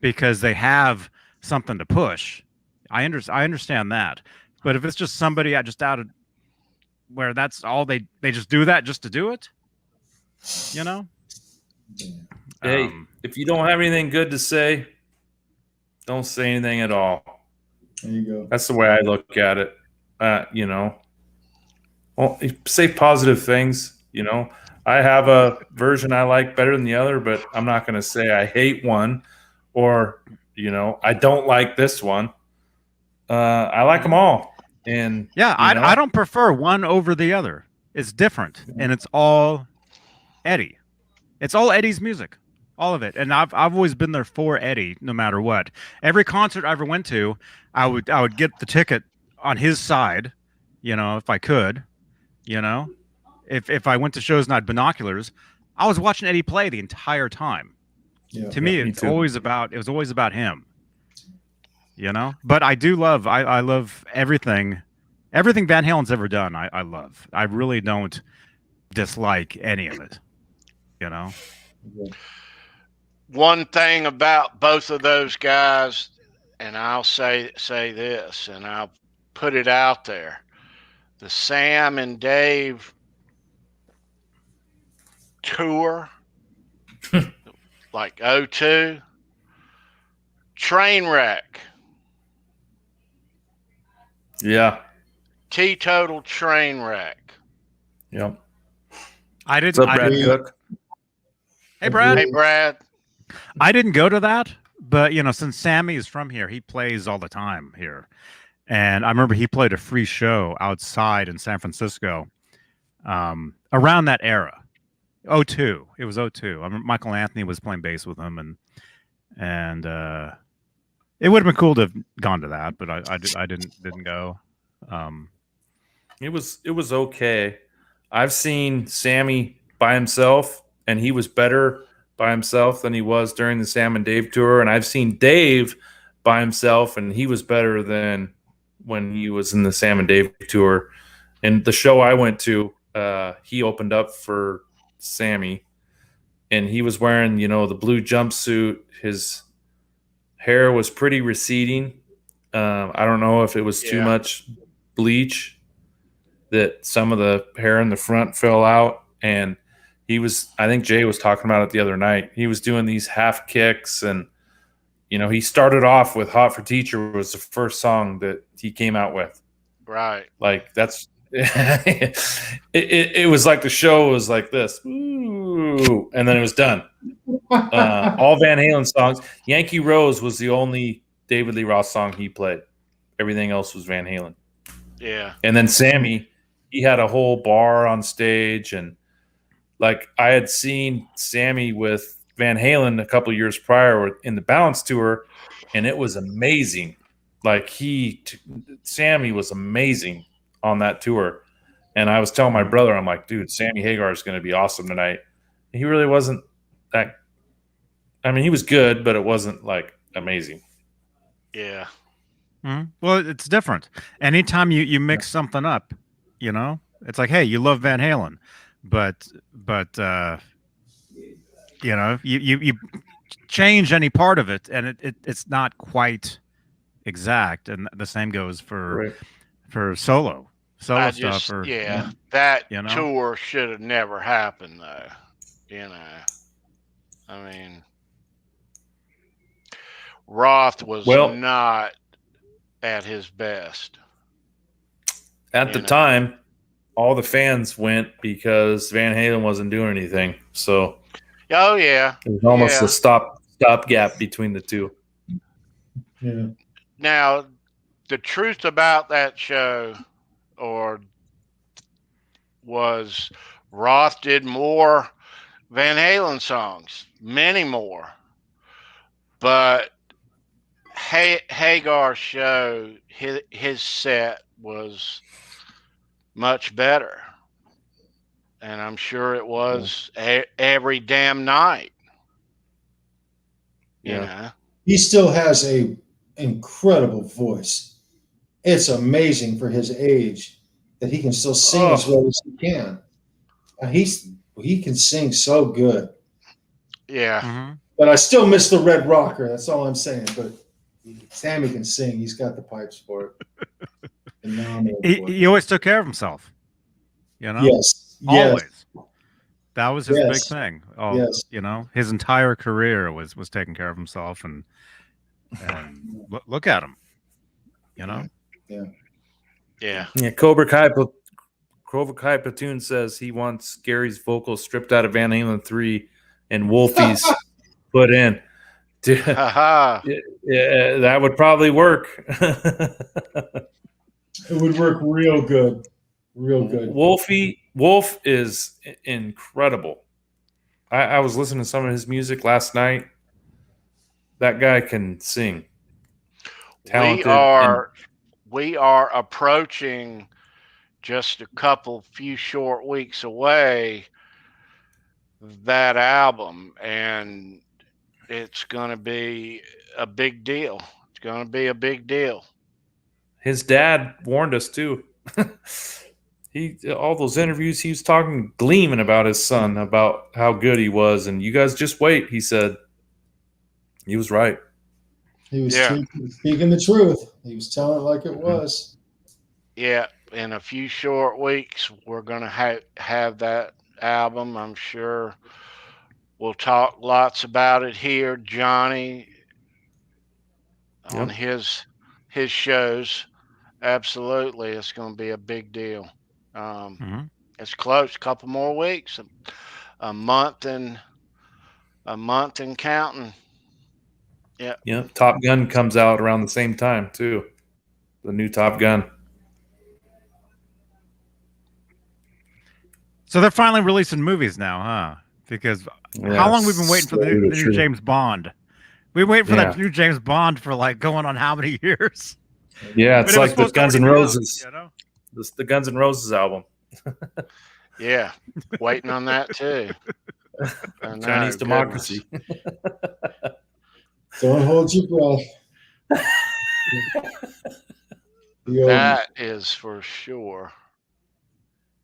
because they have something to push. I understand that. But if it's just somebody just out of where that's all they just do that just to do it, Hey, if you don't have anything good to say, don't say anything at all. There you go. That's the way I look at it. Well, say positive things. I have a version I like better than the other, but I'm not going to say I hate one or I don't like this one. I like them all. And yeah, I don't prefer one over the other. It's different, and it's all Eddie. It's all Eddie's music, all of it. And I've always been there for Eddie, no matter what. Every concert I ever went to, I would get the ticket on his side, if I could, If I went to shows and I had binoculars, I was watching Eddie play the entire time. Yeah, to me, it was always about him. But I do love I love everything Van Halen's ever done. I love. I really don't dislike any of it. One thing about both of those guys, and I'll say this, and I'll put it out there: the Sam and Dave tour, like 02, train wreck. Yeah. Teetotal train wreck. Yep. I didn't. What's up, Brad Cook? Hey, Brad. Hey, Brad. I didn't go to that, but since Sammy is from here, he plays all the time here. And I remember he played a free show outside in San Francisco around that era. 02. It was 02. I remember Michael Anthony was playing bass with him, and it would have been cool to have gone to that, but I didn't go. It was okay. I've seen Sammy by himself, and he was better by himself than he was during the Sam and Dave tour. And I've seen Dave by himself, and he was better than when he was in the Sam and Dave tour. And the show I went to, he opened up for Sammy, and he was wearing, the blue jumpsuit. His hair was pretty receding. I don't know if it was too much bleach that some of the hair in the front fell out. And I think Jay was talking about it the other night. He was doing these half kicks, and, he started off with Hot for Teacher was the first song that he came out with. Right. Like that's, it was like the show was like this, ooh, and then it was done. All Van Halen songs. Yankee Rose was the only David Lee Roth song he played. Everything else was Van Halen. Yeah. And then Sammy, he had a whole bar on stage, and like I had seen Sammy with Van Halen a couple years prior in the Balance tour, and it was amazing. Like Sammy was amazing on that tour. And I was telling my brother, I'm like, dude, Sammy Hagar is going to be awesome tonight. He really wasn't that. I mean, he was good, but it wasn't like amazing. Yeah. Mm-hmm. Well, it's different. Anytime you mix something up, It's like, hey, you love Van Halen, but you know, you change any part of it, and it's not quite exact. And the same goes for solo stuff. Or that you know? tour should have never happened, though. You know, I mean, Roth was not at his best. At the time, all the fans went because Van Halen wasn't doing anything. So, oh yeah, it was almost a stopgap between the two. Yeah. Now, the truth about that show, was Roth did more Van Halen songs, many more, but Hagar's show, his set was much better, and I'm sure it was every damn night. You know, he still has a incredible voice. It's amazing for his age that he can still sing as well as he can. He can sing so good. Yeah. Mm-hmm. But I still miss the Red Rocker. That's all I'm saying. But Sammy can sing. He's got the pipes for it. He always took care of himself. You know? Yes. Always. Yes. That was his big thing. Yes. You know, his entire career was taking care of himself, and look at him. You know? Yeah. Cobra Kai Platoon says he wants Gary's vocals stripped out of Van Halen 3 and Wolfie's put in. Yeah, that would probably work. It would work real good. Real good. Wolf is incredible. I was listening to some of his music last night. That guy can sing. Talented. We are approaching just a few short weeks away that album, and it's going to be a big deal. It's going to be a big deal. His dad warned us too. All those interviews, he was talking, gleaming about his son, about how good he was, and you guys just wait. He said, he was right. He was speaking the truth. He was telling it like it was. Yeah, in a few short weeks, we're going to have that album. I'm sure we'll talk lots about it here. Johnny on his shows. Absolutely, it's going to be a big deal. It's close, a couple more weeks, a month and counting. Yeah. Top Gun comes out around the same time too. The new Top Gun. So they're finally releasing movies now, huh? Because how long have we been waiting for the new James Bond? We've been waiting for that new James Bond for like going on how many years? Yeah, it's like the Guns N' Roses. You know? The Guns N' Roses album. Yeah, waiting on that too. Chinese democracy. Don't hold your breath. That is for sure.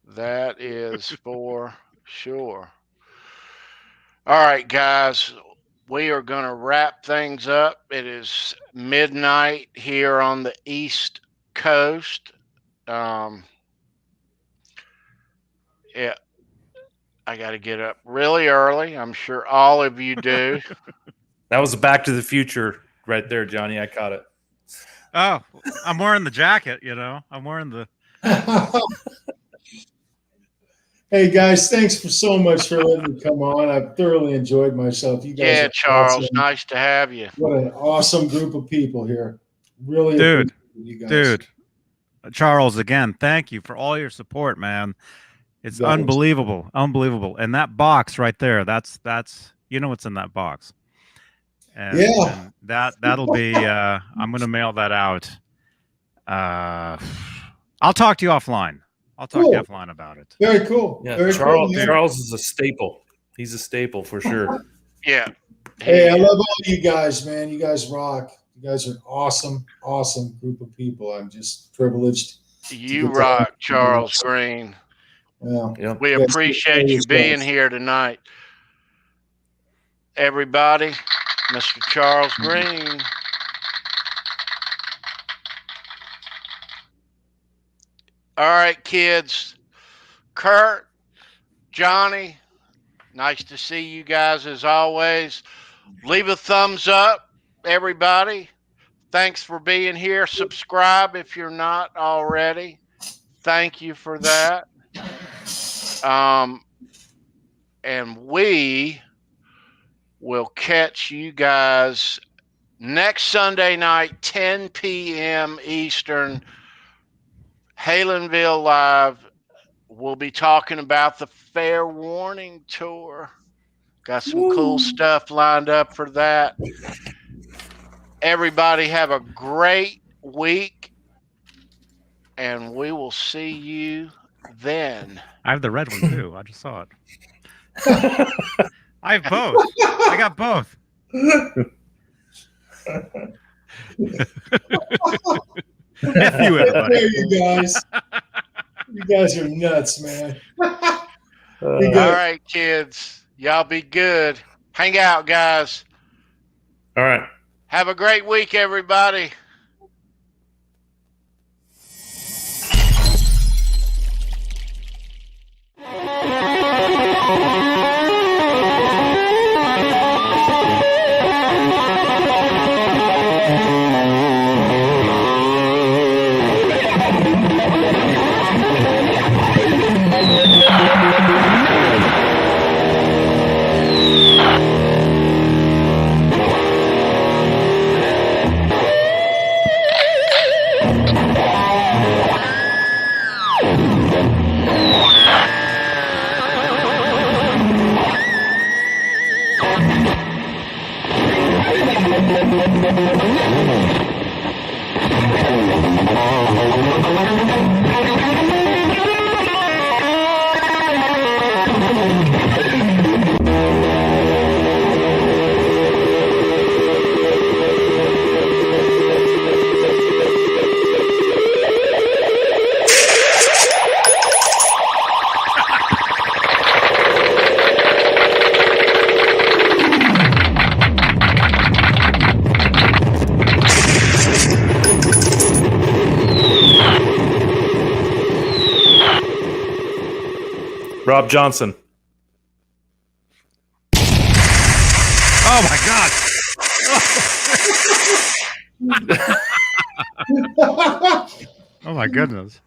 That is for sure. All right, guys, we are going to wrap things up. It is midnight here on the East Coast. Yeah, I got to get up really early. I'm sure all of you do. That was a Back to the Future right there, Johnny. I caught it. Oh, I'm wearing the jacket, you know. I'm wearing the... Hey, guys, thanks so much for letting me come on. I've thoroughly enjoyed myself. You guys Charles, awesome. Nice to have you. What an awesome group of people here. Really appreciate you guys. Dude. Charles, again, thank you for all your support, man. It's unbelievable. Unbelievable. And that box right there, that's you know what's in that box. And that'll be I'm gonna mail that out. I'll talk to you offline. I'll talk to you offline about it. Very cool. Yeah, Very Charles is a staple. He's a staple for sure. Yeah. Hey, I love all you guys, man. You guys rock. You guys are an awesome group of people. I'm just privileged. You rock, Charles Greene. Yeah. We appreciate you being here tonight. Everybody, Mr. Charles Greene. All right, kids. Kurt, Johnny, nice to see you guys as always. Leave a thumbs up, everybody. Thanks for being here. Subscribe if you're not already. Thank you for that. And we will catch you guys next Sunday night, 10 p.m. Eastern, Halenville Live. We'll be talking about the Fair Warning Tour. Got some cool stuff lined up for that. Everybody have a great week, and we will see you then. I have the red one too. I just saw it. I have both. I got both. F you, everybody. There you guys. You guys are nuts, man. All right, kids. Y'all be good. Hang out, guys. All right. Have a great week, everybody. Rob Johnson. Oh my God. Oh my goodness.